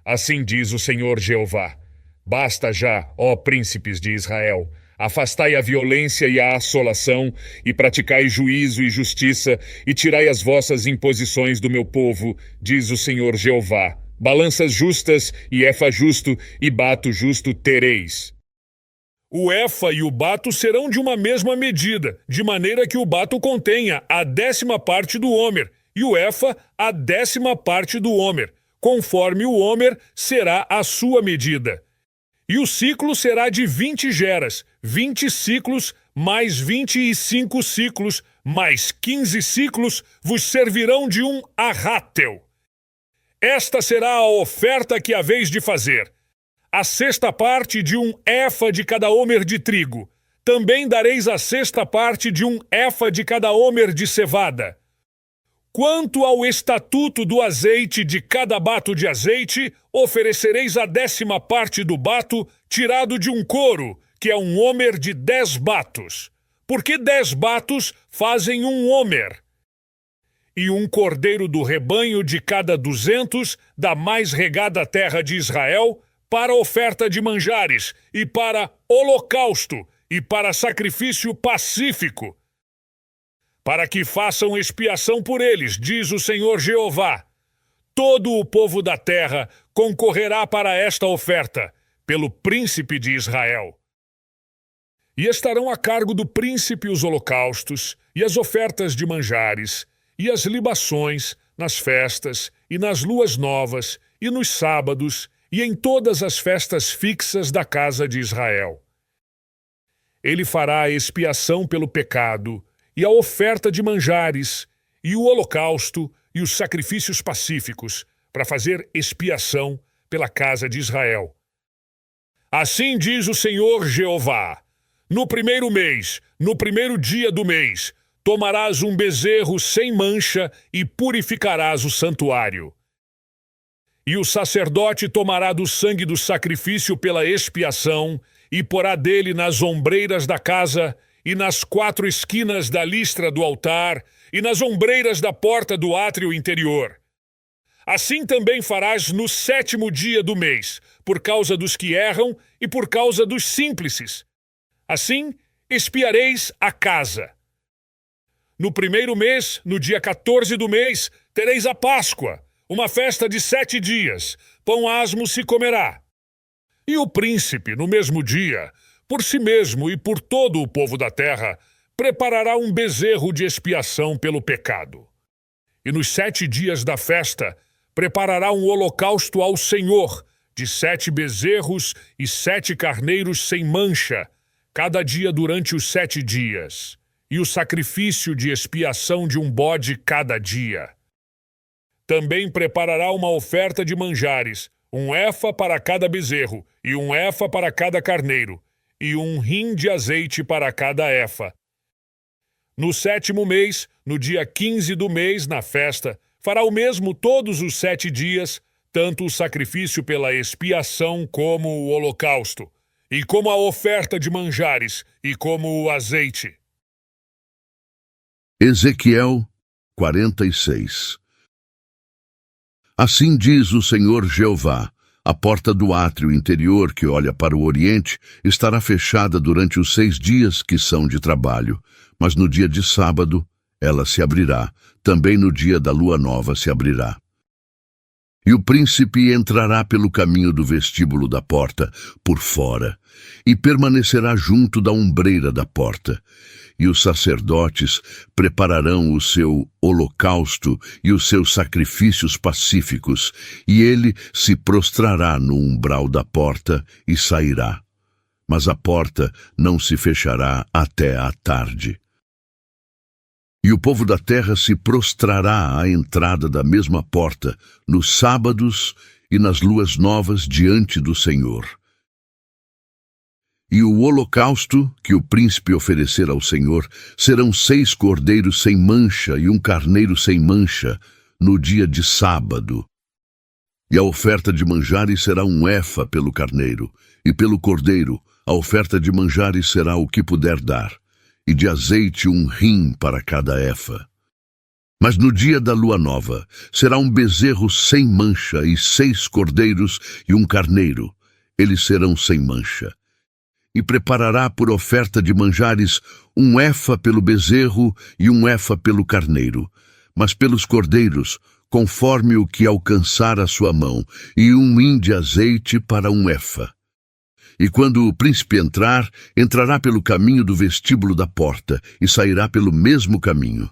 Assim diz o Senhor Jeová: basta já, ó príncipes de Israel, afastai a violência e a assolação, e praticai juízo e justiça, e tirai as vossas imposições do meu povo, diz o Senhor Jeová. Balanças justas e efa justo e bato justo tereis. O efa e o bato serão de uma mesma medida, de maneira que o bato contenha a 10ª parte do homer, e o efa a 10ª parte do homer, conforme o homer será a sua medida. E o ciclo será de 20 geras, 20 ciclos, mais 25 ciclos, mais 15 ciclos, vos servirão de um arrátel. Esta será a oferta que haveis de fazer. A 6ª parte de um efa de cada homer de trigo. Também dareis a 6ª parte de um efa de cada homer de cevada. Quanto ao estatuto do azeite de cada bato de azeite, oferecereis a 10ª parte do bato, tirado de um coro, que é um homer de 10 batos. Porque 10 batos fazem um homer. E um cordeiro do rebanho de cada 200 da mais regada terra de Israel, para oferta de manjares, e para holocausto, e para sacrifício pacífico, para que façam expiação por eles, diz o Senhor Jeová. Todo o povo da terra concorrerá para esta oferta, pelo príncipe de Israel. E estarão a cargo do príncipe os holocaustos, e as ofertas de manjares, e as libações, nas festas, e nas luas novas, e nos sábados, e em todas as festas fixas da casa de Israel. Ele fará a expiação pelo pecado, e a oferta de manjares, e o holocausto, e os sacrifícios pacíficos, para fazer expiação pela casa de Israel. Assim diz o Senhor Jeová: no primeiro mês, no primeiro dia do mês, tomarás um bezerro sem mancha e purificarás o santuário. E o sacerdote tomará do sangue do sacrifício pela expiação e porá dele nas ombreiras da casa e nas 4 esquinas da listra do altar e nas ombreiras da porta do átrio interior. Assim também farás no 7º dia do mês, por causa dos que erram e por causa dos símplices. Assim expiareis a casa. No primeiro mês, no dia 14 do mês, tereis a Páscoa, uma festa de 7 dias, pão asmo se comerá. E o príncipe, no mesmo dia, por si mesmo e por todo o povo da terra, preparará um bezerro de expiação pelo pecado. E nos 7 dias da festa, preparará um holocausto ao Senhor, de 7 bezerros e 7 carneiros sem mancha, cada dia durante os 7 dias, e o sacrifício de expiação de um bode cada dia. Também preparará uma oferta de manjares, um efa para cada bezerro, e um efa para cada carneiro, e um rim de azeite para cada efa. No 7º mês, no dia 15 do mês, na festa, fará o mesmo todos os 7 dias, tanto o sacrifício pela expiação como o holocausto, e como a oferta de manjares, e como o azeite. Ezequiel 46. Assim diz o Senhor Jeová: a porta do átrio interior que olha para o oriente estará fechada durante os 6 dias que são de trabalho, mas no dia de sábado ela se abrirá, também no dia da lua nova se abrirá. E o príncipe entrará pelo caminho do vestíbulo da porta, por fora, e permanecerá junto da ombreira da porta. E os sacerdotes prepararão o seu holocausto e os seus sacrifícios pacíficos, e ele se prostrará no umbral da porta e sairá. Mas a porta não se fechará até à tarde. E o povo da terra se prostrará à entrada da mesma porta, nos sábados e nas luas novas diante do Senhor. E o holocausto que o príncipe oferecer ao Senhor serão 6 cordeiros sem mancha e um carneiro sem mancha, no dia de sábado. E a oferta de manjares será 1 efa pelo carneiro, e pelo cordeiro a oferta de manjares será o que puder dar, e de azeite 1 rim para cada efa. Mas no dia da lua nova será um bezerro sem mancha e 6 cordeiros e um carneiro, eles serão sem mancha. E preparará por oferta de manjares 1 efa pelo bezerro e 1 efa pelo carneiro, mas pelos cordeiros, conforme o que alcançar a sua mão, e 1 hin de azeite para 1 efa. E quando o príncipe entrar, entrará pelo caminho do vestíbulo da porta, e sairá pelo mesmo caminho.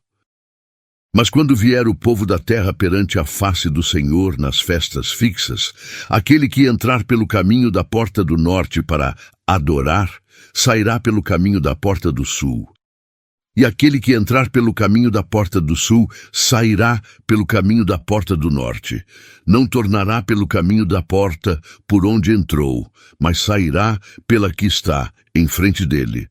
Mas quando vier o povo da terra perante a face do Senhor nas festas fixas, aquele que entrar pelo caminho da porta do norte para adorar, sairá pelo caminho da porta do sul. E aquele que entrar pelo caminho da porta do sul, sairá pelo caminho da porta do norte. Não tornará pelo caminho da porta por onde entrou, mas sairá pela que está em frente dele.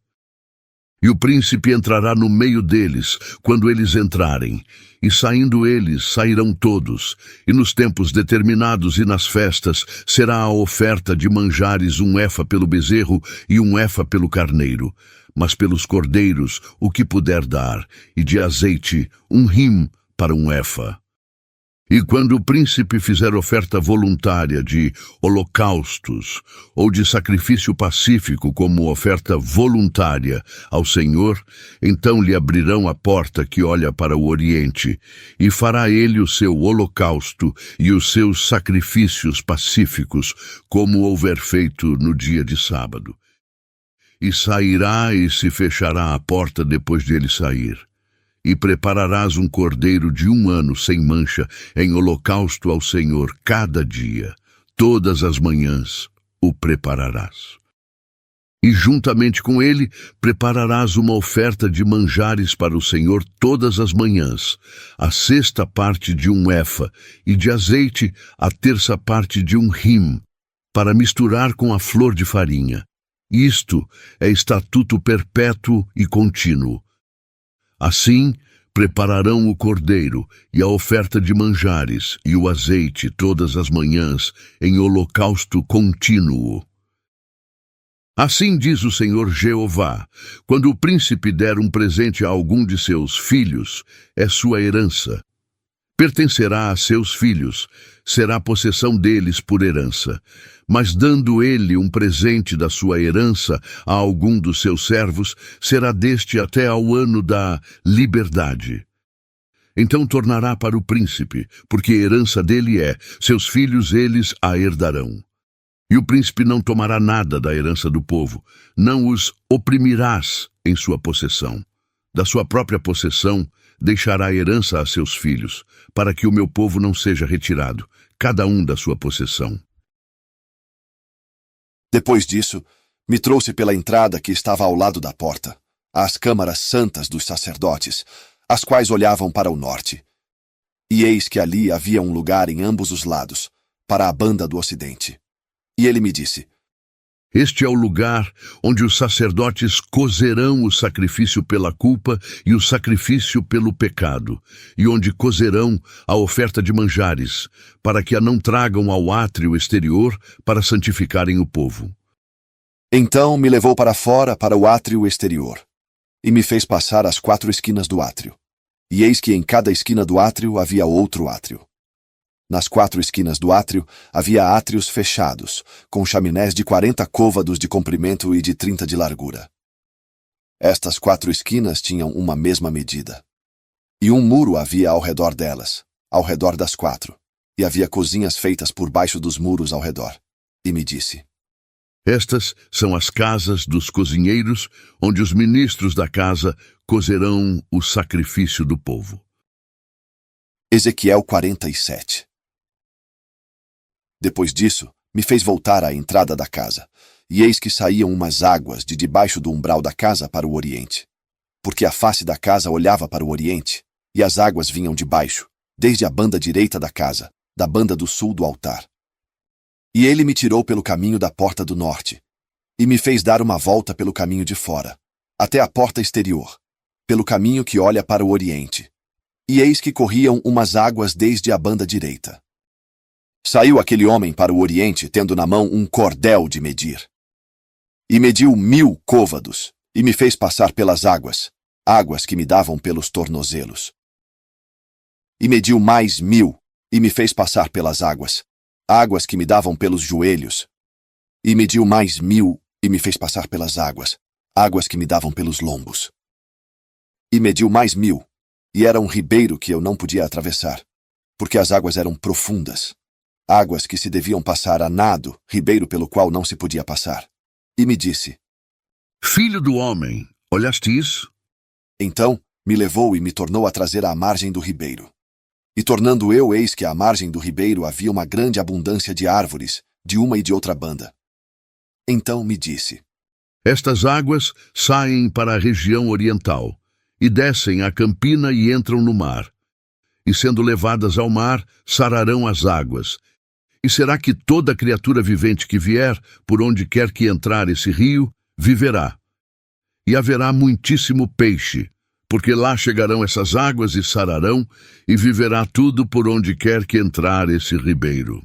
E o príncipe entrará no meio deles, quando eles entrarem, e saindo eles, sairão todos, e nos tempos determinados e nas festas será a oferta de manjares 1 efa pelo bezerro e 1 efa pelo carneiro, mas pelos cordeiros o que puder dar, e de azeite 1 rim para 1 efa. E quando o príncipe fizer oferta voluntária de holocaustos ou de sacrifício pacífico como oferta voluntária ao Senhor, então lhe abrirão a porta que olha para o oriente, e fará ele o seu holocausto e os seus sacrifícios pacíficos, como houver feito no dia de sábado. E sairá e se fechará a porta depois de ele sair. E prepararás um cordeiro de 1 ano sem mancha em holocausto ao Senhor cada dia. Todas as manhãs o prepararás. E juntamente com ele prepararás uma oferta de manjares para o Senhor todas as manhãs, a 6ª parte de 1 efa, e de azeite a 1/3 parte de 1 rim, para misturar com a flor de farinha. Isto é estatuto perpétuo e contínuo. Assim, prepararão o cordeiro e a oferta de manjares e o azeite todas as manhãs em holocausto contínuo. Assim diz o Senhor Jeová: quando o príncipe der um presente a algum de seus filhos, é sua herança. Pertencerá a seus filhos, será possessão deles por herança. Mas dando ele um presente da sua herança a algum dos seus servos, será deste até ao ano da liberdade. Então tornará para o príncipe, porque herança dele é, seus filhos eles a herdarão. E o príncipe não tomará nada da herança do povo, não os oprimirás em sua possessão. Da sua própria possessão deixará a herança a seus filhos, para que o meu povo não seja retirado, cada um da sua possessão. Depois disso, me trouxe pela entrada que estava ao lado da porta, às câmaras santas dos sacerdotes, as quais olhavam para o norte. E eis que ali havia um lugar em ambos os lados, para a banda do ocidente. E ele me disse: Este é o lugar onde os sacerdotes cozerão o sacrifício pela culpa e o sacrifício pelo pecado, e onde cozerão a oferta de manjares, para que a não tragam ao átrio exterior para santificarem o povo. Então me levou para fora, para o átrio exterior, e me fez passar as 4 esquinas do átrio. E eis que em cada esquina do átrio havia outro átrio. Nas 4 esquinas do átrio havia átrios fechados, com chaminés de 40 côvados de comprimento e de 30 de largura. Estas 4 esquinas tinham uma mesma medida. E um muro havia ao redor delas, ao redor das 4, e havia cozinhas feitas por baixo dos muros ao redor. E me disse: Estas são as casas dos cozinheiros, onde os ministros da casa cozerão o sacrifício do povo. Ezequiel 47. Depois disso, me fez voltar à entrada da casa, e eis que saíam umas águas de debaixo do umbral da casa para o oriente. Porque a face da casa olhava para o oriente, e as águas vinham de baixo, desde a banda direita da casa, da banda do sul do altar. E ele me tirou pelo caminho da porta do norte, e me fez dar uma volta pelo caminho de fora, até a porta exterior, pelo caminho que olha para o oriente. E eis que corriam umas águas desde a banda direita. Saiu aquele homem para o oriente, tendo na mão um cordel de medir. E mediu 1000 côvados, e me fez passar pelas águas, águas que me davam pelos tornozelos. E mediu mais 1000, e me fez passar pelas águas, águas que me davam pelos joelhos. E mediu mais 1000, e me fez passar pelas águas, águas que me davam pelos lombos. E mediu mais 1000, e era um ribeiro que eu não podia atravessar, porque as águas eram profundas, águas que se deviam passar a nado, ribeiro pelo qual não se podia passar. E me disse: Filho do homem, olhaste isso? Então me levou e me tornou a trazer à margem do ribeiro. E tornando eu, eis que à margem do ribeiro havia uma grande abundância de árvores, de uma e de outra banda. Então me disse: Estas águas saem para a região oriental, e descem a campina e entram no mar. E sendo levadas ao mar, sararão as águas. E será que toda criatura vivente que vier, por onde quer que entrar esse rio, viverá. E haverá muitíssimo peixe, porque lá chegarão essas águas e sararão, e viverá tudo por onde quer que entrar esse ribeiro.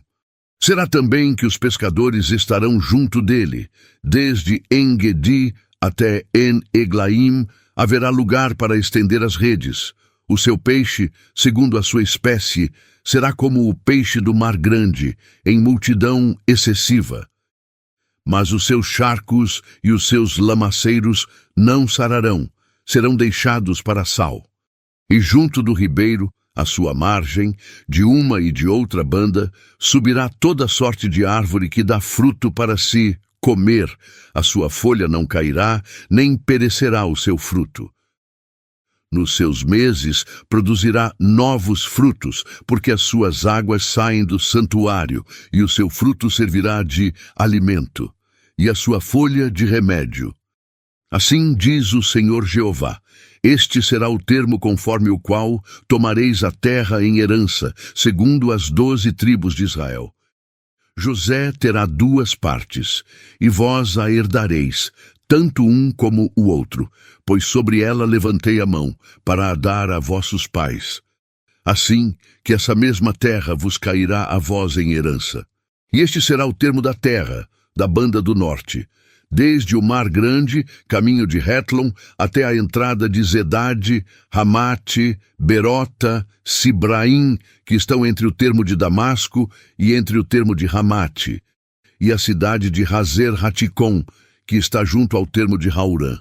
Será também que os pescadores estarão junto dele, desde En-Gedi até En-Eglaim, haverá lugar para estender as redes. O seu peixe, segundo a sua espécie, será como o peixe do mar grande, em multidão excessiva. Mas os seus charcos e os seus lamaceiros não sararão, serão deixados para sal. E junto do ribeiro, à sua margem, de uma e de outra banda, subirá toda sorte de árvore que dá fruto para si comer, a sua folha não cairá, nem perecerá o seu fruto. Nos seus meses produzirá novos frutos, porque as suas águas saem do santuário, e o seu fruto servirá de alimento, e a sua folha de remédio. Assim diz o Senhor Jeová: Este será o termo conforme o qual tomareis a terra em herança, segundo as 12 tribos de Israel. José terá 2 partes, e vós a herdareis, tanto um como o outro, pois sobre ela levantei a mão, para a dar a vossos pais. Assim que essa mesma terra vos cairá a vós em herança. E este será o termo da terra, da banda do norte, desde o Mar Grande, caminho de Hetlon, até a entrada de Zedade, Ramate, Berota, Sibraim, que estão entre o termo de Damasco e entre o termo de Ramate, e a cidade de Hazer Haticom, que está junto ao termo de Haurã.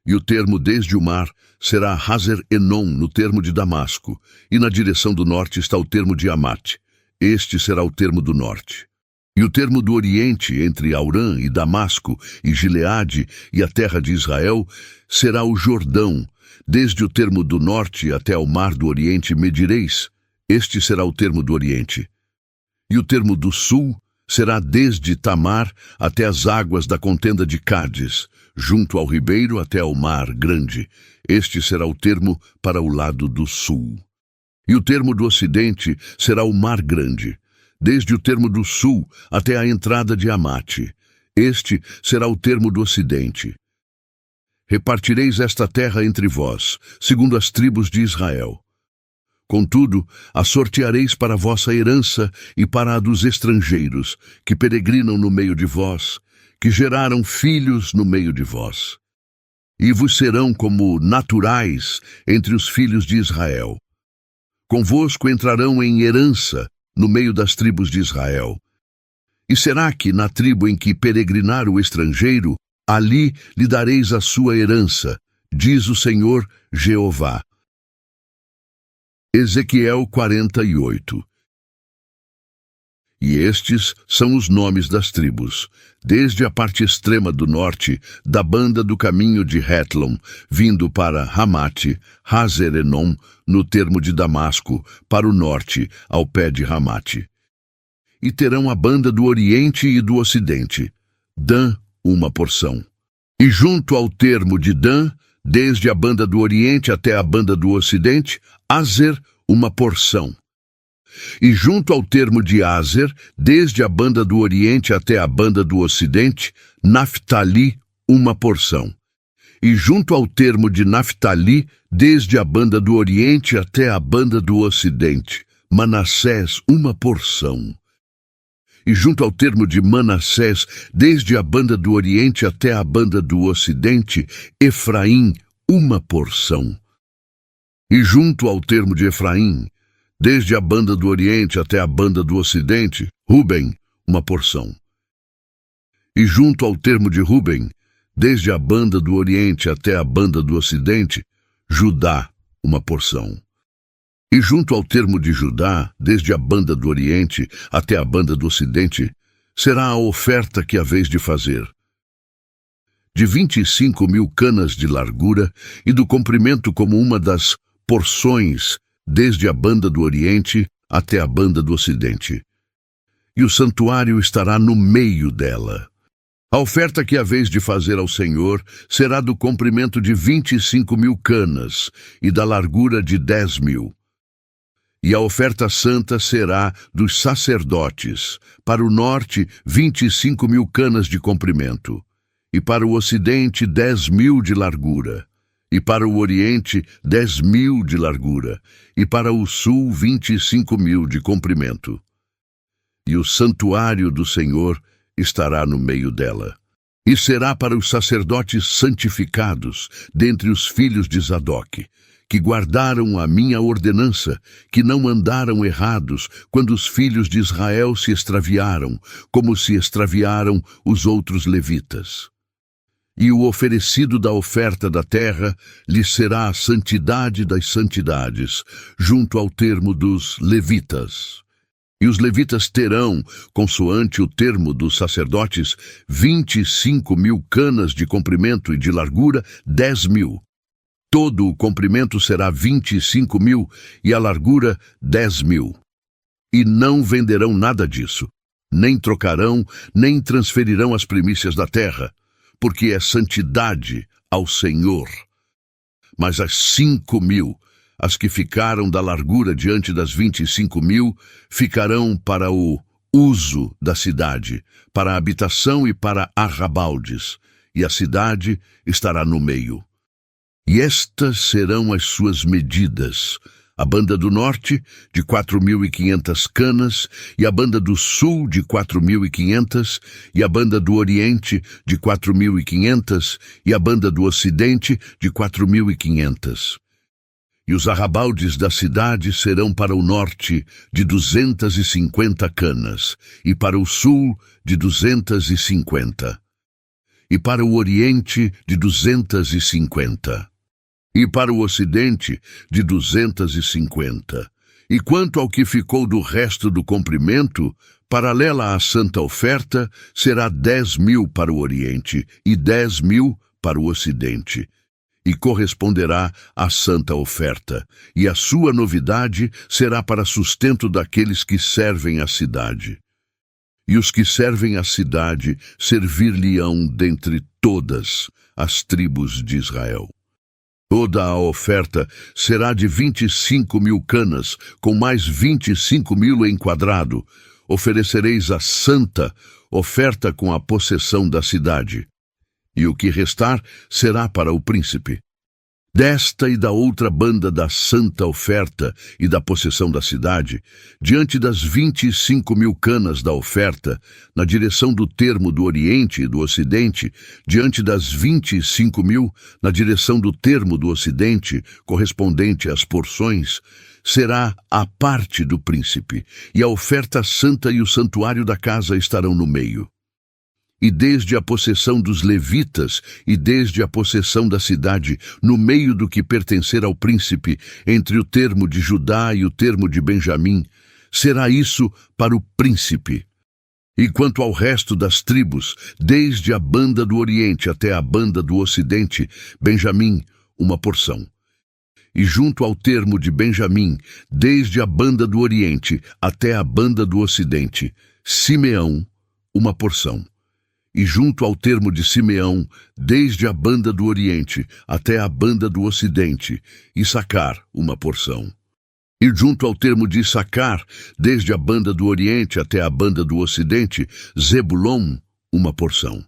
E o termo desde o mar será Hazer Enon, no termo de Damasco, e na direção do norte está o termo de Amate. Este será o termo do norte. E o termo do oriente, entre Haurã e Damasco, e Gileade, e a terra de Israel, será o Jordão. Desde o termo do norte até ao mar do oriente medireis. Este será o termo do oriente. E o termo do sul será desde Tamar até as águas da contenda de Cádiz, junto ao ribeiro até ao mar grande. Este será o termo para o lado do sul. E o termo do ocidente será o mar grande, desde o termo do sul até a entrada de Amate. Este será o termo do ocidente. Repartireis esta terra entre vós, segundo as tribos de Israel. Contudo, a sorteareis para a vossa herança e para a dos estrangeiros, que peregrinam no meio de vós, que geraram filhos no meio de vós. E vos serão como naturais entre os filhos de Israel. Convosco entrarão em herança no meio das tribos de Israel. E será que na tribo em que peregrinar o estrangeiro, ali lhe dareis a sua herança, diz o Senhor Jeová. Ezequiel 48. E estes são os nomes das tribos, desde a parte extrema do norte, da banda do caminho de Hetlon, vindo para Ramate, Hazer-Enon, no termo de Damasco, para o norte, ao pé de Ramate. E terão a banda do oriente e do ocidente, Dan, uma porção. E junto ao termo de Dan, desde a banda do oriente até a banda do ocidente, Azer, uma porção. E junto ao termo de Azer, desde a banda do oriente até a banda do ocidente, Naftali, uma porção. E junto ao termo de Naftali, desde a banda do oriente até a banda do ocidente, Manassés, uma porção. E junto ao termo de Manassés, desde a banda do oriente até a banda do ocidente, Efraim, uma porção. E junto ao termo de Efraim, desde a banda do oriente até a banda do ocidente, Ruben, uma porção. E junto ao termo de Ruben, desde a banda do oriente até a banda do ocidente, Judá, uma porção. E junto ao termo de Judá, desde a banda do oriente até a banda do ocidente, será a oferta que haveis de fazer. De 25.000 canas de largura e do comprimento como uma das porções, desde a banda do oriente até a banda do ocidente. E o santuário estará no meio dela. A oferta que haveis de fazer ao Senhor será do comprimento de 25.000 canas e da largura de 10.000. E a oferta santa será dos sacerdotes, para o norte 25.000 canas de comprimento, e para o ocidente 10.000 de largura, e para o oriente 10.000 de largura, e para o sul 25.000 de comprimento. E o santuário do Senhor estará no meio dela. E será para os sacerdotes santificados, dentre os filhos de Zadoque, que guardaram a minha ordenança, que não andaram errados quando os filhos de Israel se extraviaram, como se extraviaram os outros levitas. E o oferecido da oferta da terra lhe será a santidade das santidades, junto ao termo dos levitas. E os levitas terão, consoante o termo dos sacerdotes, 25.000 canas de comprimento e de largura 10.000. Todo o comprimento será 25.000 e a largura 10.000. E não venderão nada disso, nem trocarão, nem transferirão as primícias da terra, porque é santidade ao Senhor. Mas as 5.000, as que ficaram da largura diante das 25.000, ficarão para o uso da cidade, para a habitação e para arrabaldes, e a cidade estará no meio. E estas serão as suas medidas: a banda do norte, de 4.500 canas, e a banda do sul, de 4.500, e a banda do oriente, de 4.500, e a banda do ocidente, de 4.500. E os arrabaldes da cidade serão para o norte, de 250 canas, e para o sul, de 250. E para o oriente, de 250. E para o ocidente, de 250. E quanto ao que ficou do resto do comprimento, paralela à santa oferta, será 10.000 para o oriente e 10.000 para o ocidente. E corresponderá à santa oferta, e a sua novidade será para sustento daqueles que servem a cidade. E os que servem a cidade servir-lhe-ão dentre todas as tribos de Israel. Toda a oferta será de 25.000 canas, com mais 25.000 em quadrado. Oferecereis a santa oferta com a possessão da cidade. E o que restar será para o príncipe. Desta e da outra banda da santa oferta e da possessão da cidade, diante das 25.000 canas da oferta, na direção do termo do oriente e do ocidente, diante das 25.000, na direção do termo do ocidente, correspondente às porções, será a parte do príncipe, e a oferta santa e o santuário da casa estarão no meio. E desde a possessão dos levitas e desde a possessão da cidade, no meio do que pertencer ao príncipe, entre o termo de Judá e o termo de Benjamim, será isso para o príncipe. E quanto ao resto das tribos, desde a banda do Oriente até a banda do Ocidente, Benjamim, uma porção. E junto ao termo de Benjamim, desde a banda do Oriente até a banda do Ocidente, Simeão, uma porção. E junto ao termo de Simeão, desde a banda do Oriente até a banda do Ocidente, Issacar, uma porção. E junto ao termo de Issacar, desde a banda do Oriente até a banda do Ocidente, Zebulon, uma porção.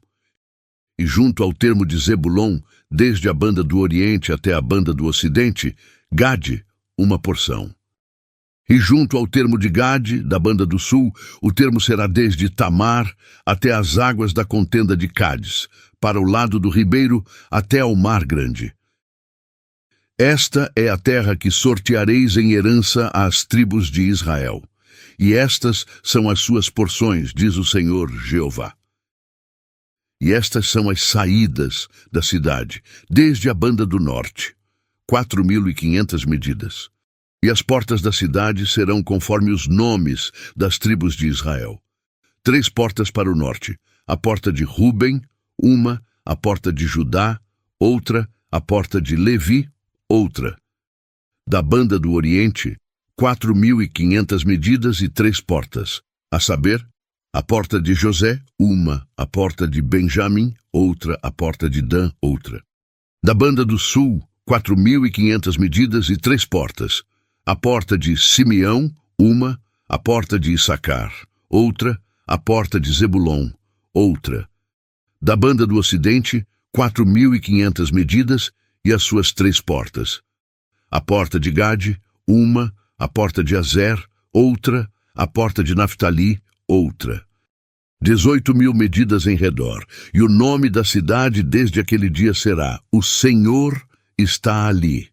E junto ao termo de Zebulon, desde a banda do Oriente até a banda do Ocidente, Gade, uma porção. E junto ao termo de Gade, da banda do Sul, o termo será desde Tamar até as águas da contenda de Cádiz, para o lado do ribeiro até ao mar grande. Esta é a terra que sorteareis em herança às tribos de Israel. E estas são as suas porções, diz o Senhor Jeová. E estas são as saídas da cidade, desde a banda do norte, 4.500 medidas. E as portas da cidade serão conforme os nomes das tribos de Israel. 3 portas para o norte, a porta de Ruben, uma, a porta de Judá, outra, a porta de Levi, outra. Da banda do Oriente, 4.500 medidas e 3 portas, a saber, a porta de José, uma, a porta de Benjamim, outra, a porta de Dan, outra. Da banda do Sul, 4.500 medidas e 3 portas, a porta de Simeão, uma, a porta de Issacar, outra, a porta de Zebulon, outra. Da banda do Ocidente, 4.500 medidas e as suas 3 portas. A porta de Gade, uma, a porta de Azer, outra, a porta de Naftali, outra. 18.000 medidas em redor, e o nome da cidade desde aquele dia será: O Senhor está ali.